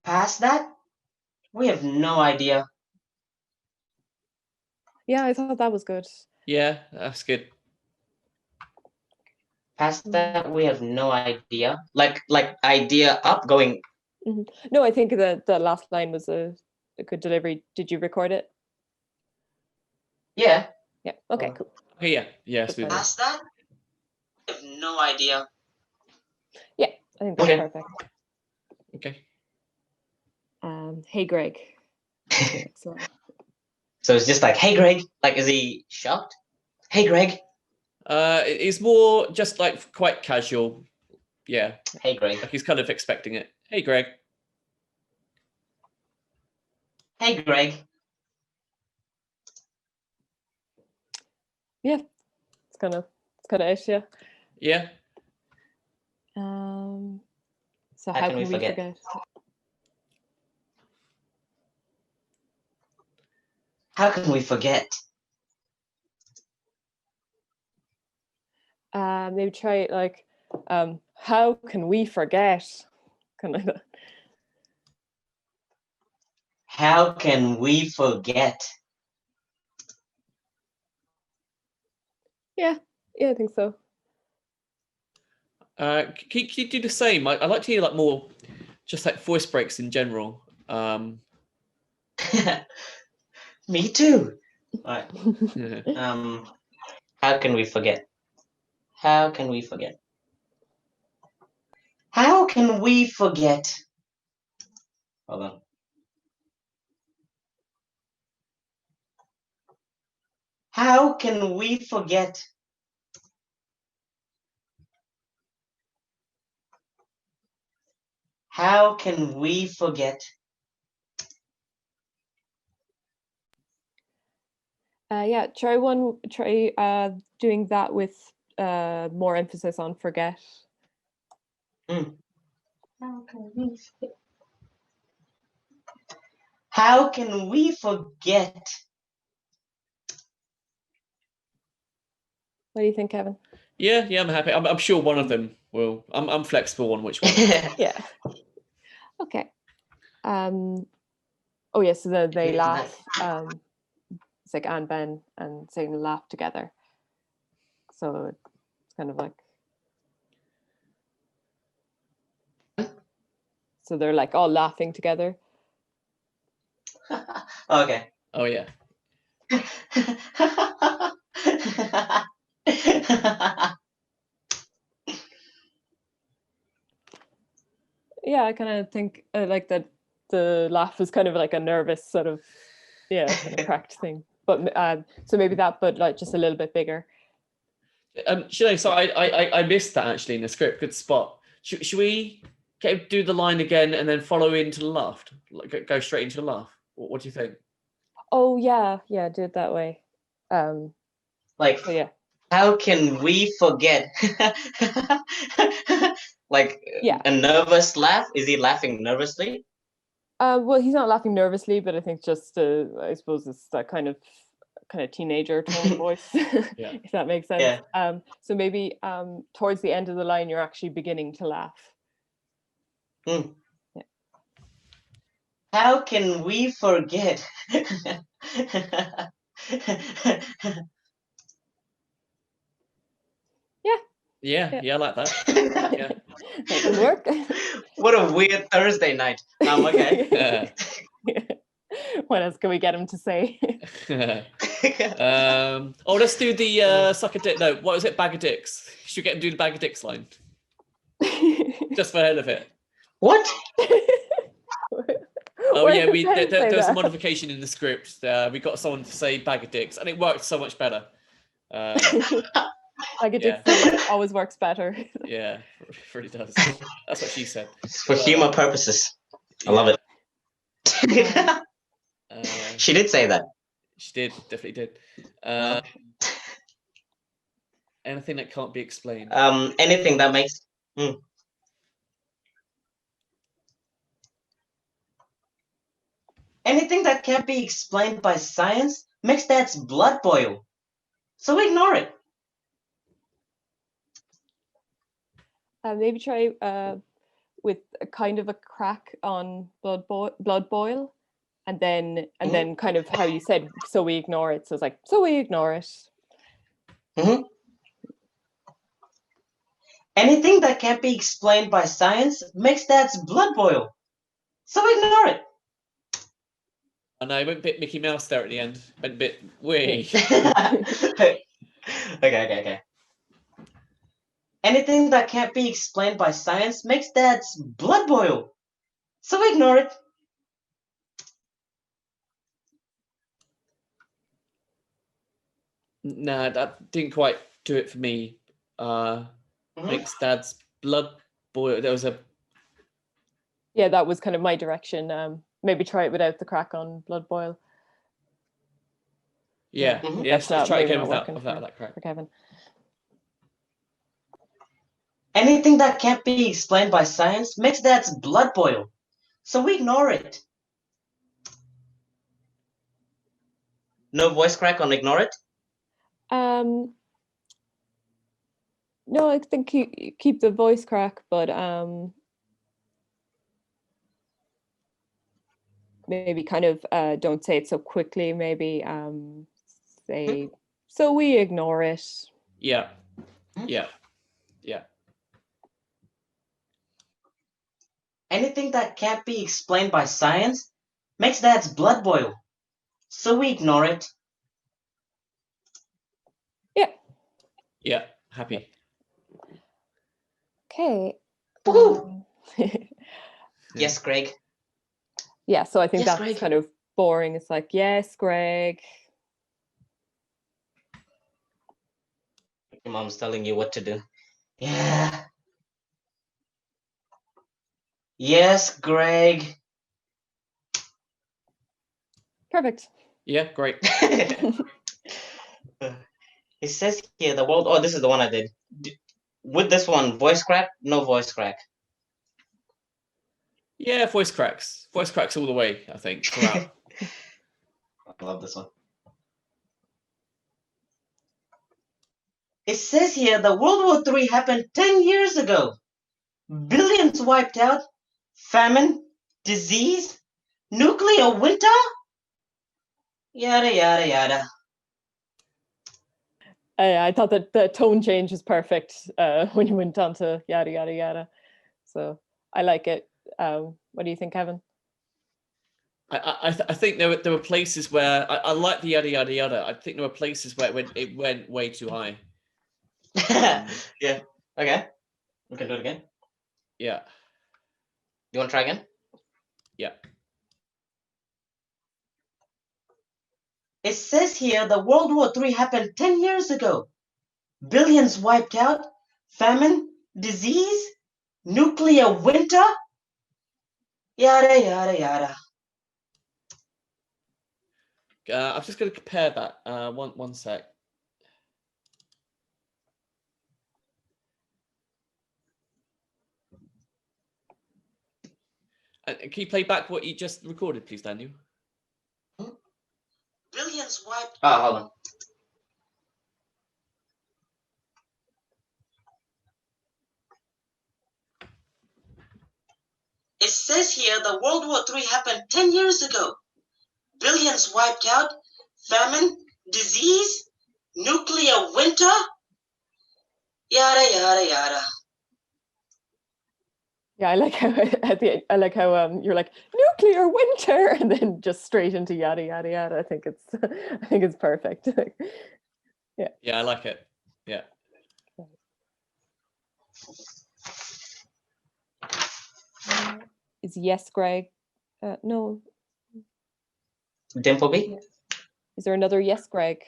Speaker 2: Past that, we have no idea.
Speaker 3: Yeah, I thought that was good.
Speaker 1: Yeah, that's good.
Speaker 2: Past that, we have no idea. Like idea up going.
Speaker 3: Mm-hmm. No, I think the last line was a good delivery. Did you record it?
Speaker 2: Yeah.
Speaker 3: Yeah. Okay. Cool.
Speaker 1: Okay. Yeah. Yeah.
Speaker 2: Past that, we have no idea.
Speaker 3: Yeah, I think that's perfect.
Speaker 1: Okay.
Speaker 3: Hey, Greg. Excellent.
Speaker 2: So it's just like, hey, Greg. Like, is he shocked? Hey, Greg.
Speaker 1: It's more just like quite casual. Yeah.
Speaker 2: Hey, Greg.
Speaker 1: Like he's kind of expecting it. Hey, Greg.
Speaker 2: Hey, Greg.
Speaker 3: Yeah, it's kind of it. Yeah.
Speaker 1: Yeah.
Speaker 3: So how can we forget?
Speaker 2: How can we forget?
Speaker 3: Maybe try it like, how can we forget? Kind of like that.
Speaker 2: How can we forget?
Speaker 3: Yeah, I think so.
Speaker 1: Can you do the same? I like to hear like more, just like voice breaks in general.
Speaker 2: Me too. Right. How can we forget? How can we forget? How can we forget? Hold on. How can we forget? How can we forget?
Speaker 3: Yeah, try doing that with more emphasis on forget.
Speaker 2: How can we forget? How can we forget?
Speaker 3: What do you think, Kevin?
Speaker 1: Yeah, I'm happy. I'm sure one of them will. I'm flexible on which one.
Speaker 3: Yeah. Okay. Oh yeah, so they laugh. It's like Anne, Ben, and Satan laugh together. So it's kind of like. So they're like all laughing together.
Speaker 2: Okay.
Speaker 1: Oh yeah.
Speaker 3: Yeah, I kind of think like that the laugh is kind of like a nervous sort of, kind of cracked thing. But so maybe that, but like just a little bit bigger.
Speaker 1: Sinead, so I missed that actually in the script. Good spot. Should we do the line again and then follow into the laugh? Like go straight into the laugh? What do you think?
Speaker 3: Oh yeah, do it that way.
Speaker 2: Like,
Speaker 3: so yeah.
Speaker 2: How can we forget? Like
Speaker 3: Yeah.
Speaker 2: a nervous laugh? Is he laughing nervously?
Speaker 3: Well, he's not laughing nervously, but I think just I suppose it's that kind of teenager tone voice,
Speaker 1: Yeah.
Speaker 3: if that makes sense.
Speaker 2: Yeah.
Speaker 3: So maybe towards the end of the line, you're actually beginning to laugh.
Speaker 2: Mm.
Speaker 3: Yeah.
Speaker 2: How can we forget?
Speaker 3: Yeah.
Speaker 1: Yeah, I like that. Yeah.
Speaker 3: That could work.
Speaker 2: What a weird Thursday night. Okay.
Speaker 3: What else can we get him to say?
Speaker 1: Let's do the suck a dick. No, what was it? Bag of dicks. Should we get him to do the bag of dicks line? Just for the hell of it.
Speaker 2: What?
Speaker 1: Oh yeah, there was a modification in the script. We got someone to say bag of dicks, and it worked so much better.
Speaker 3: Bag of dicks always works better.
Speaker 1: Yeah, it really does. That's what she said.
Speaker 2: It's for humor purposes. I love it. She did say that.
Speaker 1: She did, definitely did. Anything that can't be explained.
Speaker 2: Anything that makes. Anything that can't be explained by science makes Dad's blood boil. So ignore it.
Speaker 3: Maybe try with a kind of a crack on blood boil, and then kind of how you said, so we ignore it. So it's like, so we ignore it.
Speaker 2: Mm-hmm. Anything that can't be explained by science makes Dad's blood boil. So ignore it.
Speaker 1: I know, it went a bit Mickey Mouse there at the end. Went a bit wee.
Speaker 2: Okay. Anything that can't be explained by science makes Dad's blood boil. So ignore it.
Speaker 1: Nah, that didn't quite do it for me. Makes Dad's blood boil. There was a.
Speaker 3: Yeah, that was kind of my direction. Maybe try it without the crack on blood boil.
Speaker 1: Yeah, let's try it again without that crack.
Speaker 3: For Kevin.
Speaker 2: Anything that can't be explained by science makes Dad's blood boil. So we ignore it. No voice crack on ignore it?
Speaker 3: No, I think keep the voice crack, but maybe kind of don't say it so quickly. Maybe say, so we ignore it.
Speaker 1: Yeah.
Speaker 2: Anything that can't be explained by science makes Dad's blood boil. So we ignore it.
Speaker 1: Yeah, happy.
Speaker 3: Okay.
Speaker 2: Woohoo! Yes, Greg.
Speaker 3: Yeah, so I think
Speaker 2: Yes,
Speaker 3: that's
Speaker 2: Greg.
Speaker 3: kind of boring. It's like, yes, Greg.
Speaker 2: Your mom's telling you what to do. Yeah. Yes, Greg.
Speaker 3: Perfect.
Speaker 1: Yeah, great.
Speaker 2: It says here the world. Oh, this is the one I did. With this one, voice crack, no voice crack.
Speaker 1: Yeah, voice cracks. Voice cracks all the way, I think, throughout.
Speaker 2: I love this one. It says here the World War III happened 10 years ago. Billions wiped out. Famine, disease, nuclear winter. Yada, yada, yada.
Speaker 3: I thought that the tone change was perfect when you went on to yada, yada, yada. So I like it. What do you think, Kevin?
Speaker 1: I think there were places where I like the yada yada yada. I think there were places where it went way too high.
Speaker 2: Yeah. Okay. We can do it again.
Speaker 1: Yeah.
Speaker 2: You want to try again?
Speaker 1: Yeah.
Speaker 2: It says here the World War III happened 10 years ago. Billions wiped out. Famine, disease, nuclear winter. Yada, yada, yada.
Speaker 1: I'm just going to compare that. One sec. Can you play back what you just recorded, please, Daniel?
Speaker 2: Billions wiped. Oh, hold on. It says here the World War III happened 10 years ago. Billions wiped out. Famine, disease, nuclear winter. Yada, yada, yada.
Speaker 3: Yeah, I like how you're like nuclear winter and then just straight into yada yada yada. I think it's perfect. Yeah.
Speaker 1: Yeah, I like it. Yeah.
Speaker 3: Is yes, Greg? No.
Speaker 2: Dimpleby?
Speaker 3: Yeah. Is there another yes, Greg?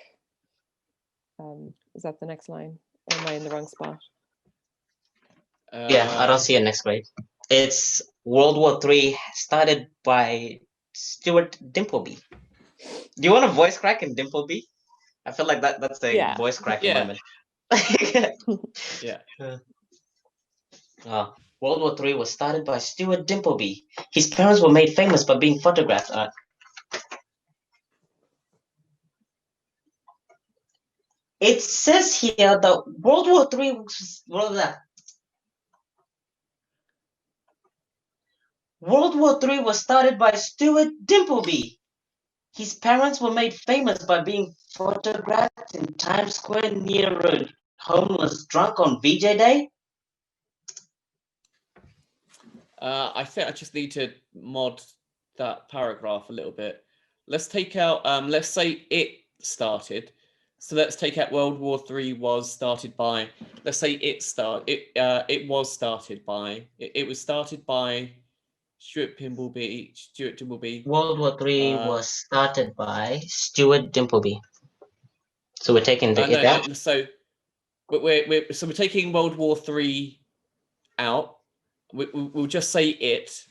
Speaker 3: Is that the next line? Or am I in the wrong spot?
Speaker 2: Yeah, I don't see a next grade. It's World War III started by Stuart Dimpleby. Do you want a voice crack in Dimpleby? I feel like that's a voice crack moment.
Speaker 1: Yeah.
Speaker 2: World War III was started by Stuart Dimpleby. His parents were made famous by being photographed. It says here that World War III was World War III was started by Stuart Dimpleby. His parents were made famous by being photographed in Times Square near a homeless drunk on VJ Day.
Speaker 1: I think I just need to mod that paragraph a little bit. Let's take out, let's say it started. So let's take out World War III was started by, let's say it was started by, it was started by Stuart Dimbleby.
Speaker 2: World War III was started by Stuart Dimpleby. So we're taking it out?
Speaker 1: So we're taking World War III out. We'll just say it.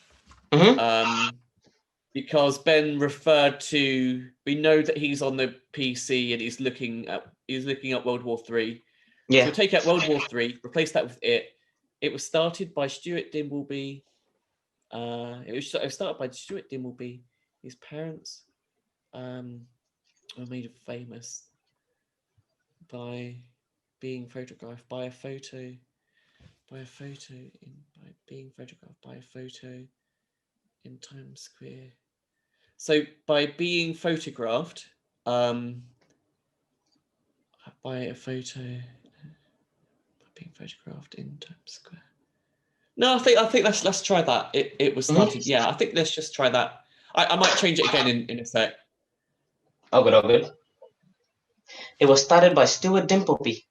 Speaker 1: Because Ben referred to, we know that he's on the PC and he's looking up World War III.
Speaker 2: Yeah.
Speaker 1: So we'll take out World War III, replace that with it. It was started by Stuart Dimbleby. It was started by Stuart Dimbleby. His parents were made famous by being photographed by being photographed by a photo in Times Square. So by being photographed by a photo, by being photographed in Times Square. No, I think let's try that. It was started. Yeah, I think let's just try that. I might change it again in a sec.
Speaker 2: Oh good. It was started by Stuart Dimpleby.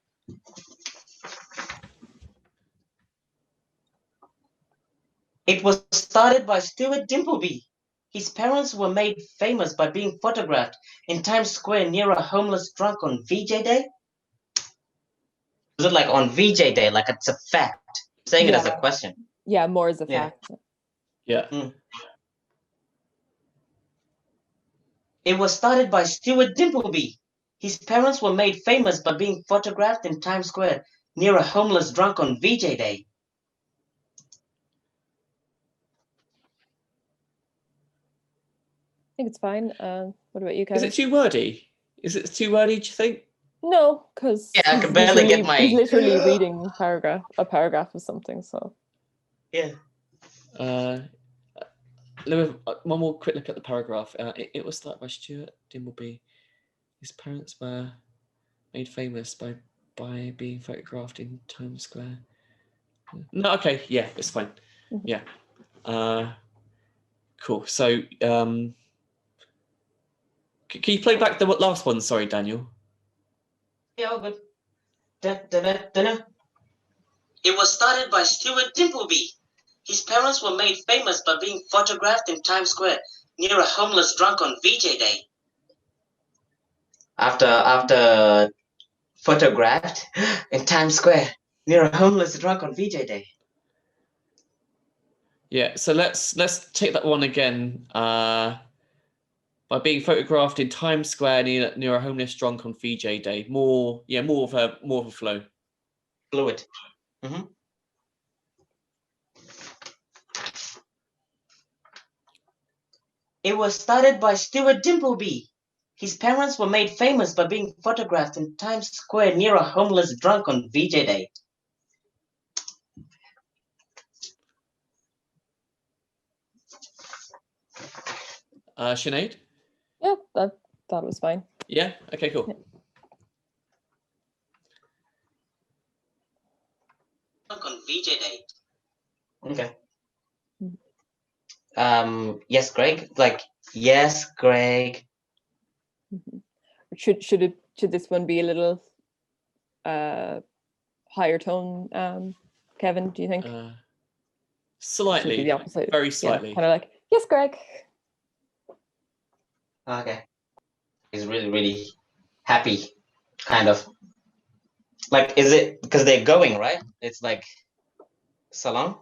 Speaker 2: It was started by Stuart Dimpleby. His parents were made famous by being photographed in Times Square near a homeless drunk on VJ Day? Is it like on VJ Day, like it's a fact? I'm saying it as a question.
Speaker 3: Yeah, more as a fact.
Speaker 1: Yeah.
Speaker 2: It was started by Stuart Dimbleby. His parents were made famous by being photographed in Times Square near a homeless drunk on VJ Day.
Speaker 3: I think it's fine. What about you, Kevin?
Speaker 1: Is it too wordy? Is it too wordy, do you think?
Speaker 3: No, because
Speaker 2: I can barely get
Speaker 3: he's literally reading a paragraph of something. So
Speaker 2: yeah.
Speaker 1: One more quick look at the paragraph. It was started by Stuart Dimbleby. His parents were made famous by being photographed in Times Square. No, okay, yeah, it's fine. Yeah. Cool. So, can you play back the last one? Sorry, Daniel.
Speaker 2: Yeah, all good. It was started by Stuart Dimbleby. His parents were made famous by being photographed in Times Square near a homeless drunk on VJ Day. After photographed in Times Square near a homeless drunk on VJ Day.
Speaker 1: Yeah. So let's take that one again. By being photographed in Times Square near a homeless drunk on VJ Day. More of a flow.
Speaker 2: Fluid. It was started by Stuart Dimbleby. His parents were made famous by being photographed in Times Square near a homeless drunk on VJ Day.
Speaker 1: Sinead?
Speaker 3: yeah, that was fine.
Speaker 1: Yeah. Okay. Cool.
Speaker 2: Yeah. On VJ Day. Okay. Yes, Greg. Like, yes, Greg.
Speaker 3: Should this one be a little higher tone, Kevin? Do you think?
Speaker 1: Slightly.
Speaker 3: Should be the opposite.
Speaker 1: Very slightly.
Speaker 3: Yeah, kind of like, yes, Greg.
Speaker 2: Okay. He's really, really happy, kind of. Like, is it because they're going, right? It's like salon.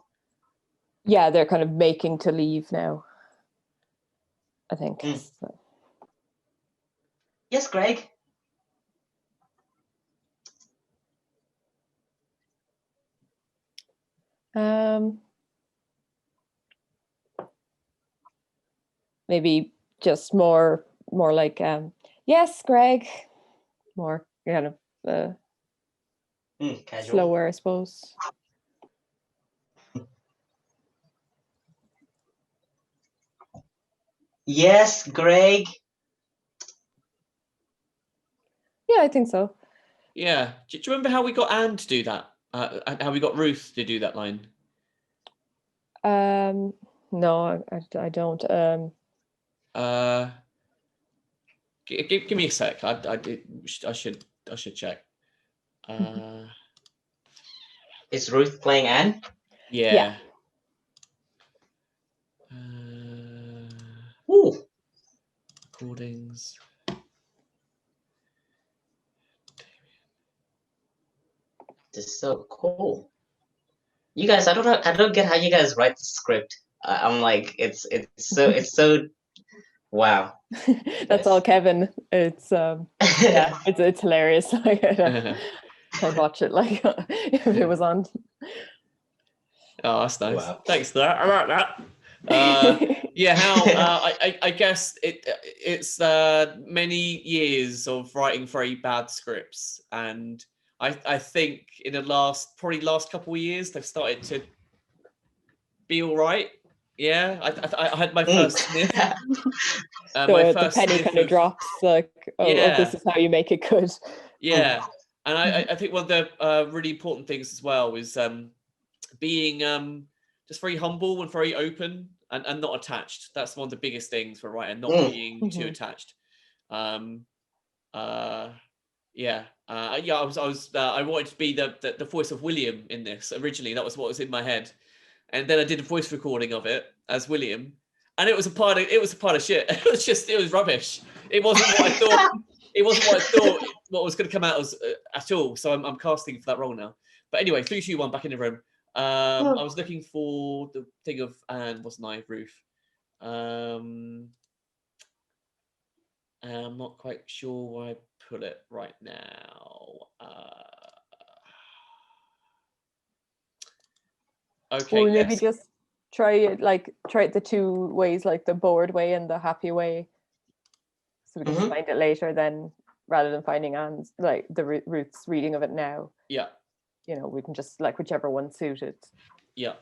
Speaker 3: Yeah, they're kind of making to leave now, I think. So.
Speaker 2: Yes, Greg.
Speaker 3: Maybe just more like, yes, Greg. More kind of slower, I suppose.
Speaker 2: Yes, Greg.
Speaker 3: Yeah, I think so.
Speaker 1: Yeah. Do you remember how we got Anne to do that? How we got Ruth to do that line?
Speaker 3: No, I don't.
Speaker 1: Give me a sec. I should check.
Speaker 2: Is Ruth playing Anne?
Speaker 1: Yeah.
Speaker 2: Ooh.
Speaker 1: Recordings.
Speaker 2: This is so cool. You guys, I don't get how you guys write the script. I'm like, it's so wow.
Speaker 3: That's all Kevin. It's yeah, it's hilarious. Like, I'd watch it like if it was on.
Speaker 1: Oh, that's nice.
Speaker 2: Wow.
Speaker 1: Thanks for that. I like that. Yeah, how I guess it's many years of writing very bad scripts, and I think in the last couple of years they've started to be all right. Yeah, I had my first sniff.
Speaker 3: The penny kind of drops, like, oh, this is how you make it good.
Speaker 1: Yeah, and I think one of the really important things as well is being just very humble and very open and not attached. That's one of the biggest things for a writer, not being too attached. I wanted to be the voice of William in this originally. That was what was in my head, and then I did a voice recording of it as William, and it was a pile of shit. It was rubbish. It wasn't what I thought. It wasn't what I thought what was going to come out as at all. So I'm casting for that role now. But anyway, 3, 2, 1, back in the room. I was looking for the thing of Anne, wasn't I, Ruth? I'm not quite sure where I put it right now. Okay.
Speaker 3: Well, maybe just try it the 2 ways, like the bored way and the happy way, so we can find it later. Then, rather than finding Anne's like the Ruth's reading of it now.
Speaker 1: Yeah.
Speaker 3: You know, we can just like whichever one suited.
Speaker 1: Yeah.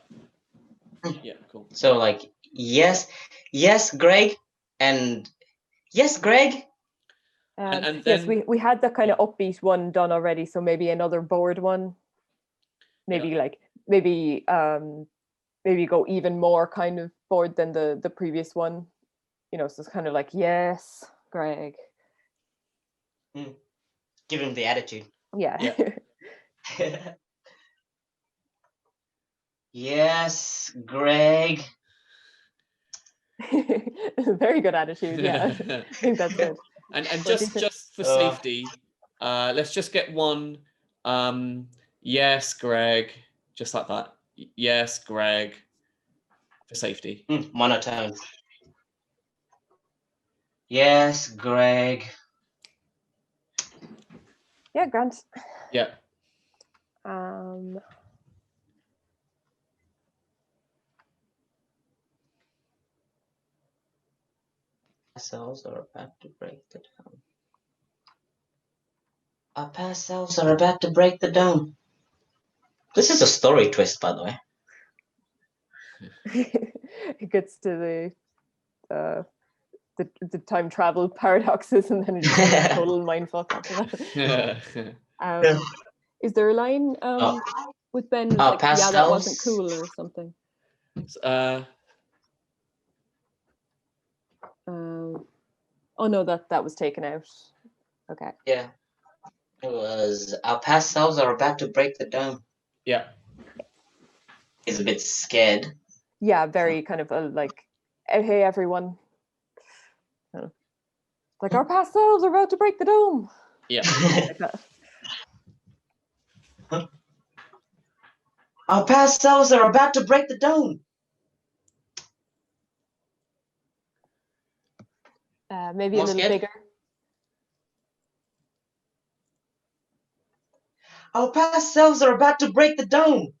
Speaker 1: Yeah. Cool.
Speaker 2: So like yes, Greg, and yes, Greg.
Speaker 1: And
Speaker 3: yes,
Speaker 1: then,
Speaker 3: we had that kind of upbeat one done already, so maybe another bored one. Maybe maybe go even more kind of bored than the previous one. You know, so it's kind of like, yes, Greg.
Speaker 2: Give him the attitude.
Speaker 3: Yeah.
Speaker 2: Yes, Greg.
Speaker 3: Very good attitude. Yeah, I think that's good.
Speaker 1: And just for safety, let's just get one. Yes, Greg, just like that. Yes, Greg, for safety.
Speaker 2: Monotone. Yes, Greg.
Speaker 3: Yeah, Grant.
Speaker 1: Yeah.
Speaker 2: Cells are about to break the dome. Our past selves are about to break the dome. This is a story twist, by the way.
Speaker 3: It gets to the time travel paradoxes, and then it's just like a total mindfuck after that. Is there a line with Ben? Like, yeah, that wasn't cool or something. Oh no, that was taken out. Okay.
Speaker 2: Yeah. It was our past selves are about to break the dome.
Speaker 1: Yeah.
Speaker 2: He's a bit scared.
Speaker 3: Yeah, very kind of like, hey everyone. Like, our past selves are about to break the dome.
Speaker 1: Yeah.
Speaker 3: Like that.
Speaker 2: Our past selves are about to break the dome.
Speaker 3: Maybe a little bigger.
Speaker 2: Our past selves are about to break the dome.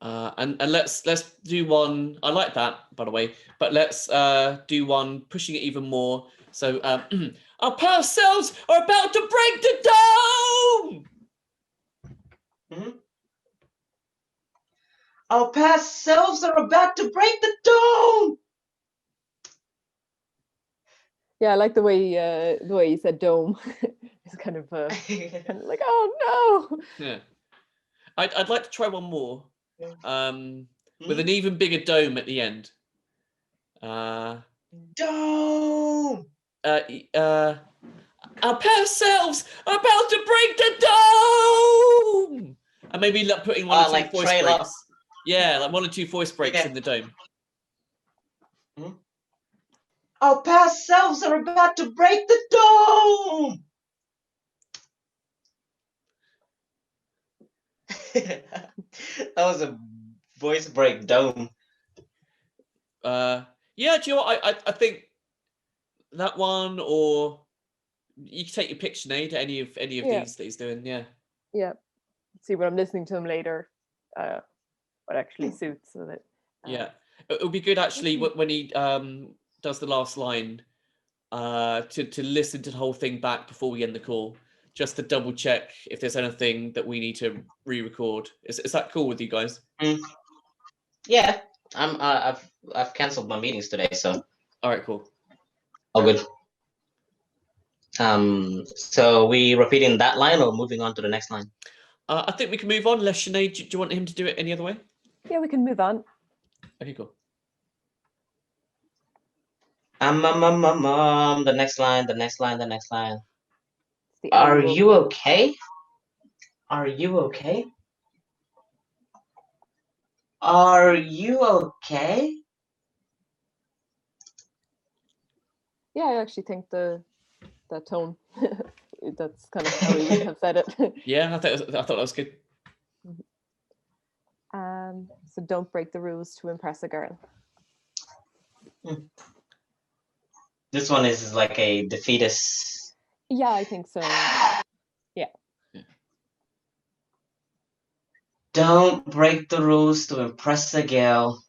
Speaker 1: And let's do one. I like that, by the way. But let's do one pushing it even more. So our past selves are about to break the dome.
Speaker 2: Our past selves are about to break the dome.
Speaker 3: Yeah, I like the way you said dome. It's kind of like, oh no.
Speaker 1: Yeah, I'd like to try one more. With an even bigger dome at the end.
Speaker 2: Dome.
Speaker 1: Our past selves are about to break the dome. And maybe putting one or two
Speaker 2: like
Speaker 1: voice breaks. Yeah, like 1 or 2 voice breaks in the dome.
Speaker 2: Our past selves are about to break the dome. That was a voice break dome.
Speaker 1: Yeah, do you know what? I think that one, or you can take your pick, Sinead, any of these that he's doing. Yeah.
Speaker 3: Yeah. See, when I'm listening to him later, what actually suits, so that.
Speaker 1: Yeah, it would be good actually when he does the last line, to listen to the whole thing back before we end the call, just to double check if there's anything that we need to re-record. Is that cool with you guys?
Speaker 2: Yeah, I've cancelled my meetings today, so.
Speaker 1: All right, cool.
Speaker 2: All good. So we repeating that line or moving on to the next line?
Speaker 1: I think we can move on. Unless Sinead, do you want him to do it any other way?
Speaker 3: Yeah, we can move on.
Speaker 1: Okay, cool.
Speaker 2: The next line. Are you okay? Are you okay? Are you okay?
Speaker 3: Yeah, I actually think that tone. That's kind of how we would have said it.
Speaker 1: Yeah, I thought that was good.
Speaker 3: So don't break the rules to impress a girl.
Speaker 2: This one is like a defeatist.
Speaker 3: Yeah, I think so. Yeah.
Speaker 2: Don't break the rules to impress a girl.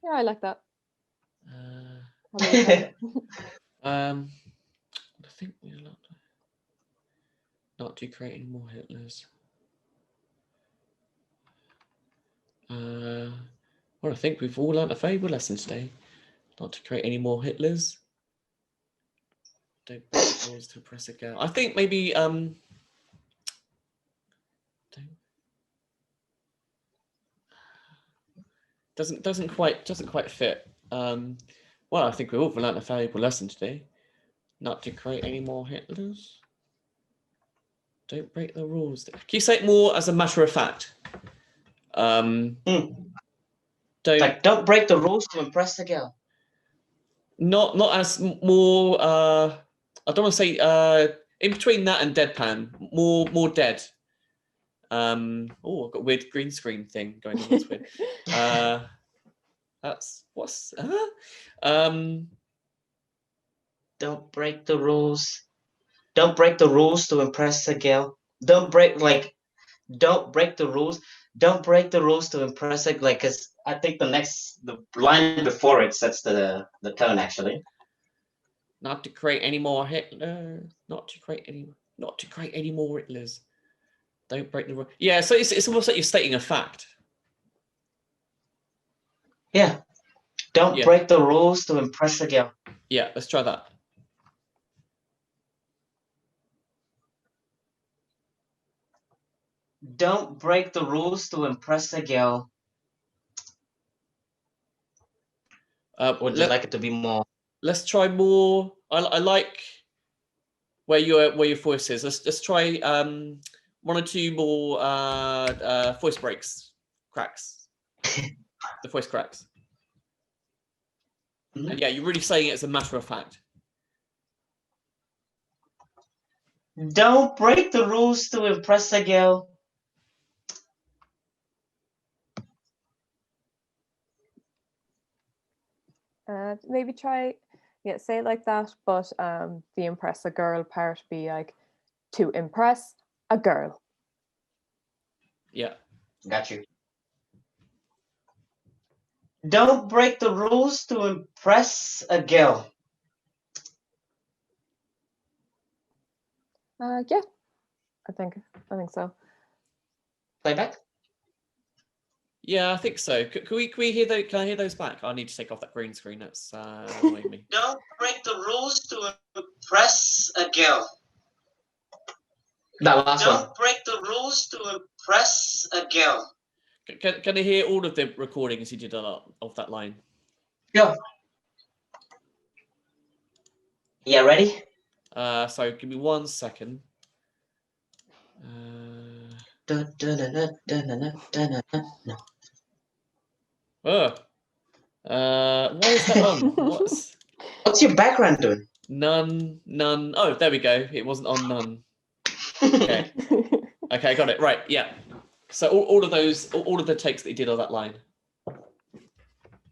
Speaker 3: Yeah, I like that.
Speaker 1: Uh,
Speaker 3: How about you, Tom?
Speaker 1: I think we're not to create any more Hitlers. Well, I think we've all learnt a valuable lesson today. Not to create any more Hitlers. Don't break the rules to impress a girl. I think maybe doesn't quite fit. Well, I think we've all learnt a valuable lesson today. Not to create any more Hitlers. Don't break the rules. Can you say it more as a matter of fact?
Speaker 2: Don't break the rules to impress the girl.
Speaker 1: Not as more. I don't want to say in between that and deadpan. More dead. Oh, I've got a weird green screen thing going on. That's weird. That's what's.
Speaker 2: Don't break the rules. Don't break the rules to impress a girl. Don't break the rules. Don't break the rules to impress a like. Cause I think the line before it sets the tone actually.
Speaker 1: Not to create any more Hitler. Not to create any more Hitlers. Don't break the rule. Yeah, so it's almost like you're stating a fact.
Speaker 2: Yeah. Don't break the rules to impress a girl.
Speaker 1: Yeah, let's try that.
Speaker 2: Don't break the rules to impress a girl. Would you like it to be more?
Speaker 1: Let's try more. I like where your voice is. Let's try one or two more voice cracks. The voice cracks. Mm-hmm. And yeah, you're really saying it as a matter of fact.
Speaker 2: Don't break the rules to impress a girl.
Speaker 3: Maybe try, say it like that, but the impress a girl part be like to impress a girl.
Speaker 1: Yeah.
Speaker 2: Got you. Don't break the rules to impress a girl.
Speaker 3: Yeah, I think so.
Speaker 2: Playback?
Speaker 1: Yeah, I think so. Can we hear those? Can I hear those back? I need to take off that green screen. That's annoying me.
Speaker 2: Don't break the rules to impress a girl. That last one. Don't break the rules to impress a girl.
Speaker 1: Can I hear all of the recordings you did of that line?
Speaker 2: Yeah. Yeah, ready?
Speaker 1: So give me 1 second. Why is that on?
Speaker 2: What's your background doing?
Speaker 1: None. Oh, there we go. It wasn't on none. Okay. Okay, got it. Right, yeah. So all of the takes that you did on that line.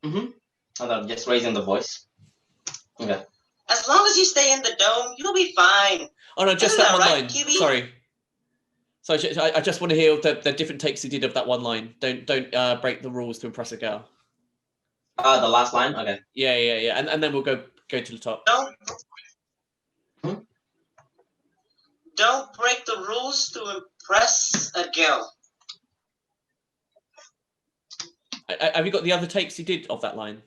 Speaker 2: Mm-hmm. I'm just raising the voice. Okay. As long as you stay in the dome, you'll be fine.
Speaker 1: Oh no, just that one line. QB? Sorry. So I just want to hear the different takes you did of that one line. Don't break the rules to impress a girl.
Speaker 2: The last line? Okay.
Speaker 1: Yeah. And then we'll go to the top.
Speaker 2: Don't break the rules to impress a girl.
Speaker 1: Have you got the other takes you did of that line?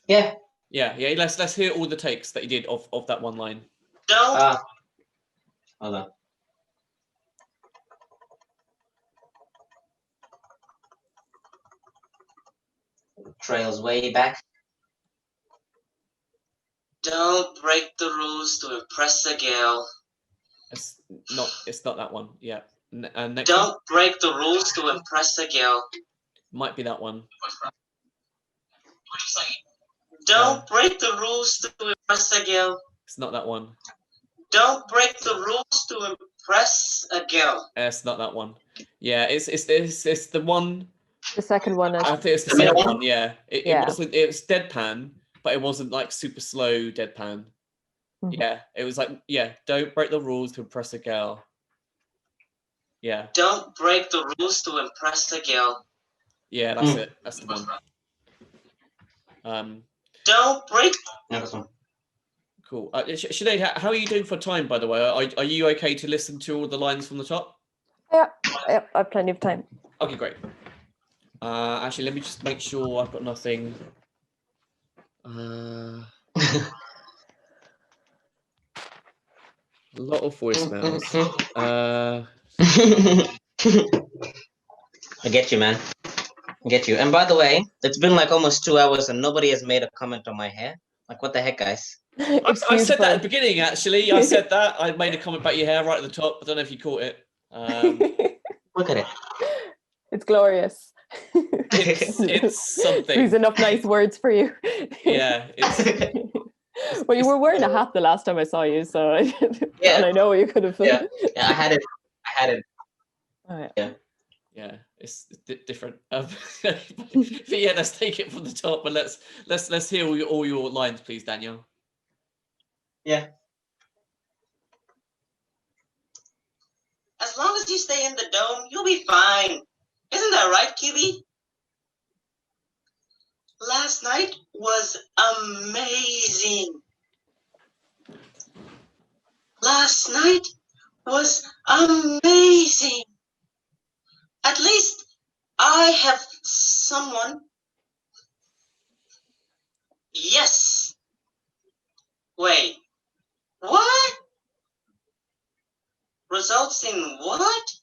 Speaker 2: Yeah.
Speaker 1: Yeah. Let's hear all the takes that you did of that one line.
Speaker 2: Don't. Hold on. Trails way back. Don't break the rules to impress a girl.
Speaker 1: It's not that one. Yeah. Next
Speaker 2: Don't
Speaker 1: one.
Speaker 2: break the rules to impress a girl.
Speaker 1: Might be that one.
Speaker 2: Don't break the rules to impress a girl.
Speaker 1: It's not that one.
Speaker 2: Don't break the rules to impress a girl.
Speaker 1: It's not that one. Yeah, it's the one.
Speaker 3: The second one.
Speaker 1: I think it's the second one. Yeah, it was deadpan, but it wasn't like super slow deadpan.
Speaker 3: Mhm.
Speaker 1: Yeah, it was like, yeah, don't break the rules to impress a girl. Yeah.
Speaker 2: Don't break the rules to impress a girl.
Speaker 1: Yeah, that's it. That's the one.
Speaker 2: Don't break.
Speaker 1: Cool. Sinead, how are you doing for time, by the way? Are you okay to listen to all the lines from the top?
Speaker 3: Yeah, I have plenty of time.
Speaker 1: Okay, great. Actually, let me just make sure I've got nothing. A lot of voicemails.
Speaker 2: I get you, man. I get you. And by the way, it's been like almost 2 hours and nobody has made a comment on my hair. Like, what the heck, guys?
Speaker 1: I said that at the beginning, actually. I said that. I made a comment about your hair right at the top. I don't know if you caught it.
Speaker 2: Look at it.
Speaker 3: It's glorious.
Speaker 1: It's something.
Speaker 3: There's enough nice words for you.
Speaker 1: Yeah.
Speaker 3: Well, you were wearing a hat the last time I saw you, so
Speaker 2: Yeah.
Speaker 3: and I know you could have.
Speaker 2: Yeah, I had it.
Speaker 3: Oh, yeah.
Speaker 1: Yeah, it's different. But yeah, let's take it from the top, and let's hear all your lines, please, Daniel.
Speaker 2: Yeah. As long as you stay in the dome, you'll be fine. Isn't that right, Kiwi? Last night was amazing. Last night was amazing. At least I have someone. Yes. Wait. What? Results in what?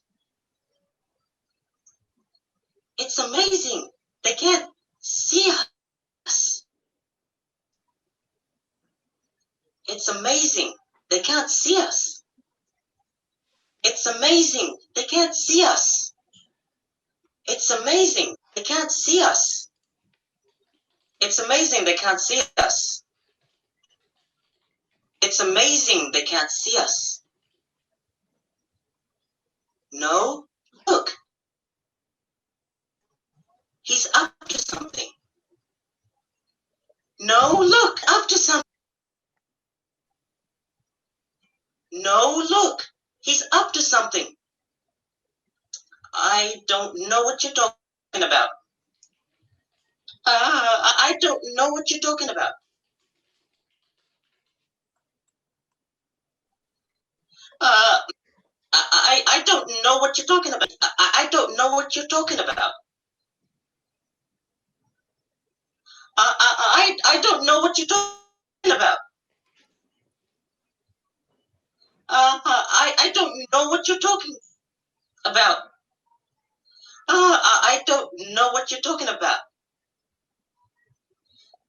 Speaker 2: It's amazing. They can't see us. It's amazing. They can't see us. It's amazing. They can't see us. It's amazing. They can't see us. It's amazing. They can't see us. It's amazing. They can't see us. No, look. He's up to something. No, look, up to something. No, look, he's up to something. I don't know what you're talking about. I don't know what you're talking about. I don't know what you're talking about. I don't know what you're talking about. I don't know what you're talking about. I don't know what you're talking about. I don't know what you're talking about.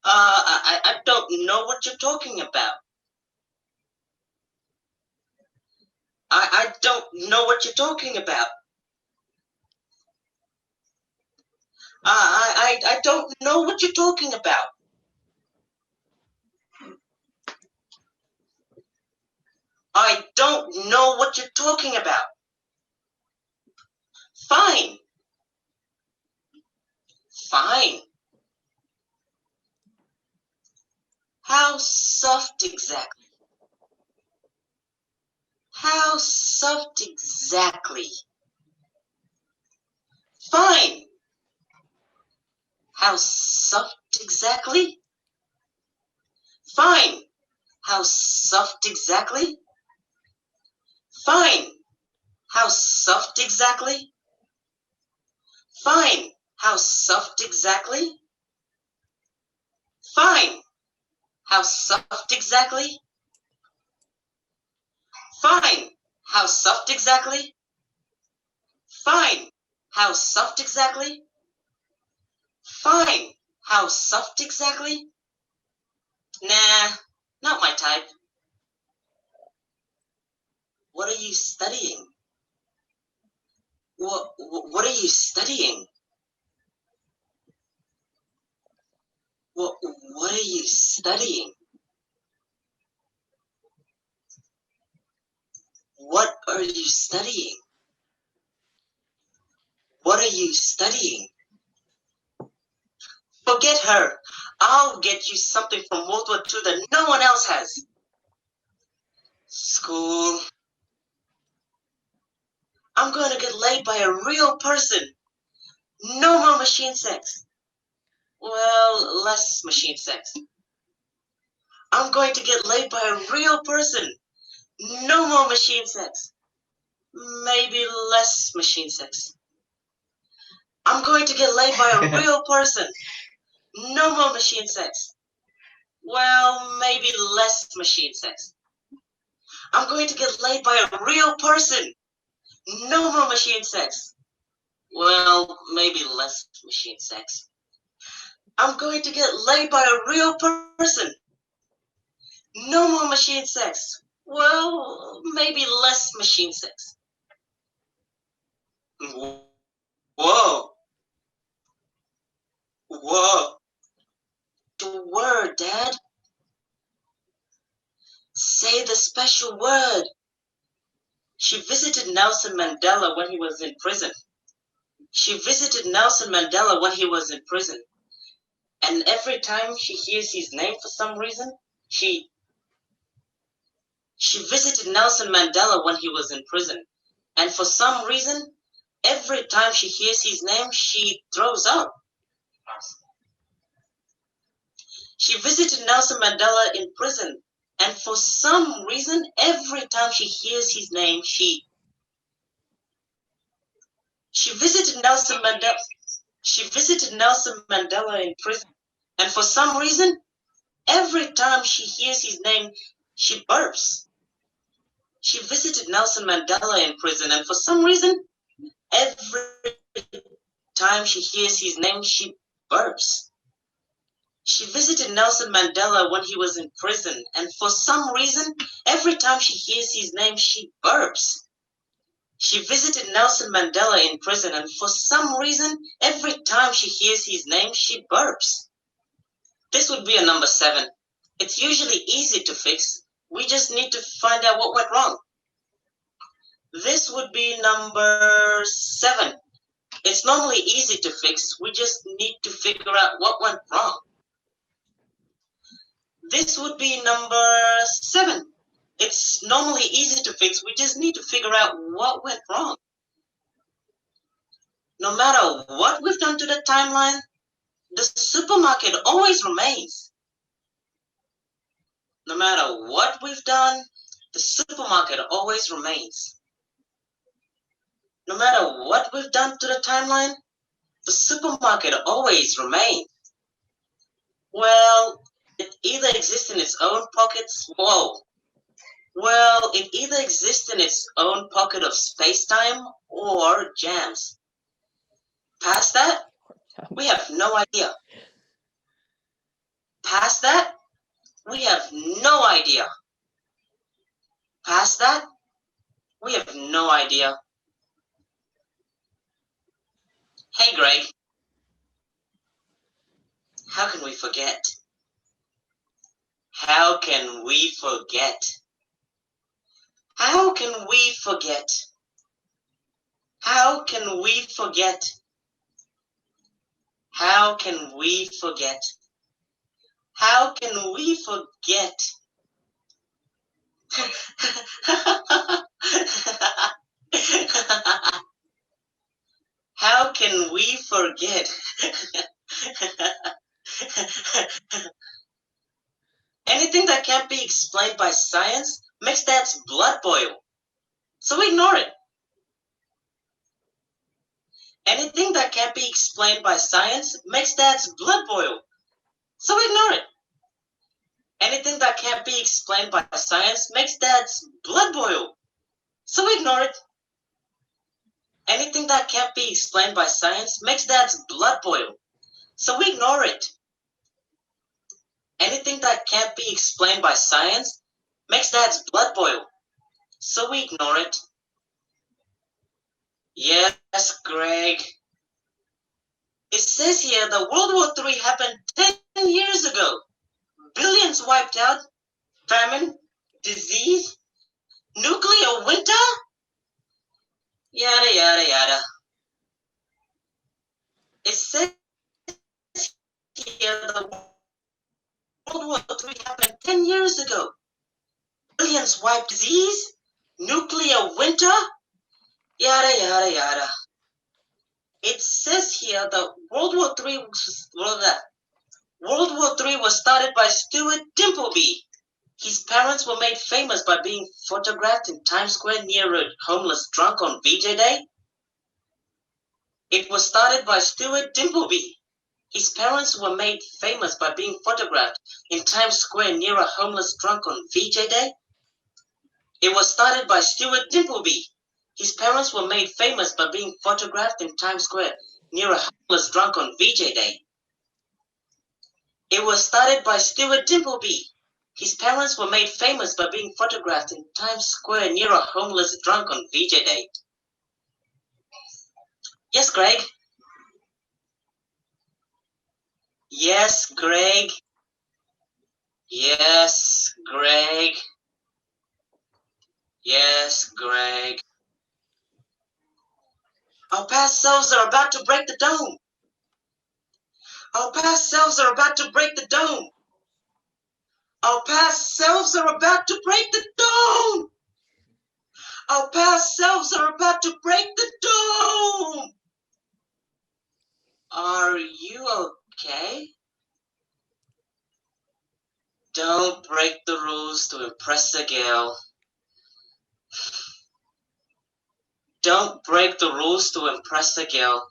Speaker 2: I don't know what you're talking about. I don't know what you're talking about. I don't know what you're talking about. I don't know what you're talking about. Fine. Fine. How soft exactly? How soft exactly? Fine. How soft exactly? Fine. How soft exactly? Fine. How soft exactly? Fine. How soft exactly? Fine. How soft exactly? Fine. How soft exactly? Fine. How soft exactly? Fine. How soft exactly? Nah, not my type. What are you studying? What are you studying? What are you studying? What are you studying? What are you studying? Forget her. I'll get you something from World War II that no one else has. School. I'm going to get laid by a real person. No more machine sex. Well, less machine sex. I'm going to get laid by a real person. No more machine sex. Maybe less machine sex. I'm going to get laid by a real person. No more machine sex. Well, maybe less machine sex. I'm going to get laid by a real person. No more machine sex. Well, maybe less machine sex. I'm going to get laid by a real person. No more machine sex. Well, maybe less machine sex. Whoa. Whoa. The word, Dad. Say the special word. She visited Nelson Mandela when he was in prison. She visited Nelson Mandela when he was in prison. And every time she hears his name for some reason, she visited Nelson Mandela when he was in prison. And for some reason, every time she hears his name, she throws up. She visited Nelson Mandela in prison. And for some reason, every time she hears his name, she visited Nelson Mandela. She visited Nelson Mandela in prison. And for some reason, every time she hears his name, she burps. She visited Nelson Mandela in prison, and for some reason, every time she hears his name, she burps. She visited Nelson Mandela when he was in prison, and for some reason, every time she hears his name, she burps. She visited Nelson Mandela in prison, and for some reason, every time she hears his name, she burps. This would be a number 7. It's usually easy to fix. We just need to find out what went wrong. This would be number 7. It's normally easy to fix. We just need to figure out what went wrong. This would be number 7. It's normally easy to fix. We just need to figure out what went wrong. No matter what we've done to the timeline, the supermarket always remains. No matter what we've done, the supermarket always remains. No matter what we've done to the timeline, the supermarket always remains. Well, it either exists in its own pockets. Well, it either exists in its own pocket of space-time or jams. Past that, we have no idea. Past that, we have no idea. Past that, we have no idea. Hey, Greg. How can we forget? How can we forget? How can we forget? How can we forget? How can we forget? How can we forget? How can we forget? Anything that can't be explained by science makes Dad's blood boil. So ignore it. Anything that can't be explained by science makes Dad's blood boil. So ignore it. Anything that can't be explained by science makes Dad's blood boil. So ignore it. Anything that can't be explained by science makes Dad's blood boil. So ignore it. Anything that can't be explained by science makes Dad's blood boil. So we ignore it. Yes, Greg. It says here that World War III happened 10 years ago. Billions wiped out, famine, disease, nuclear winter, yada, yada, yada. It says here that World War III happened 10 years ago. Billions wiped disease, nuclear winter, yada, yada, yada. It says here that World War III was started by Stuart Dimbleby. His parents were made famous by being photographed in Times Square near a homeless drunk on VJ Day. It was started by Stuart Dimbleby. His parents were made famous by being photographed in Times Square near a homeless drunk on VJ Day. It was started by Stuart Dimbleby. His parents were made famous by being photographed in Times Square near a homeless drunk on VJ Day. It was started by Stuart Dimbleby. His parents were made famous by being photographed in Times Square near a homeless drunk on VJ Day. Yes, Greg. Yes, Greg. Yes, Greg. Yes, Greg. Our past selves are about to break the dome. Our past selves are about to break the dome. Our past selves are about to break the dome. Our past selves are about to break the dome. Are you okay? Don't break the rules to impress a girl. Don't break the rules to impress a girl.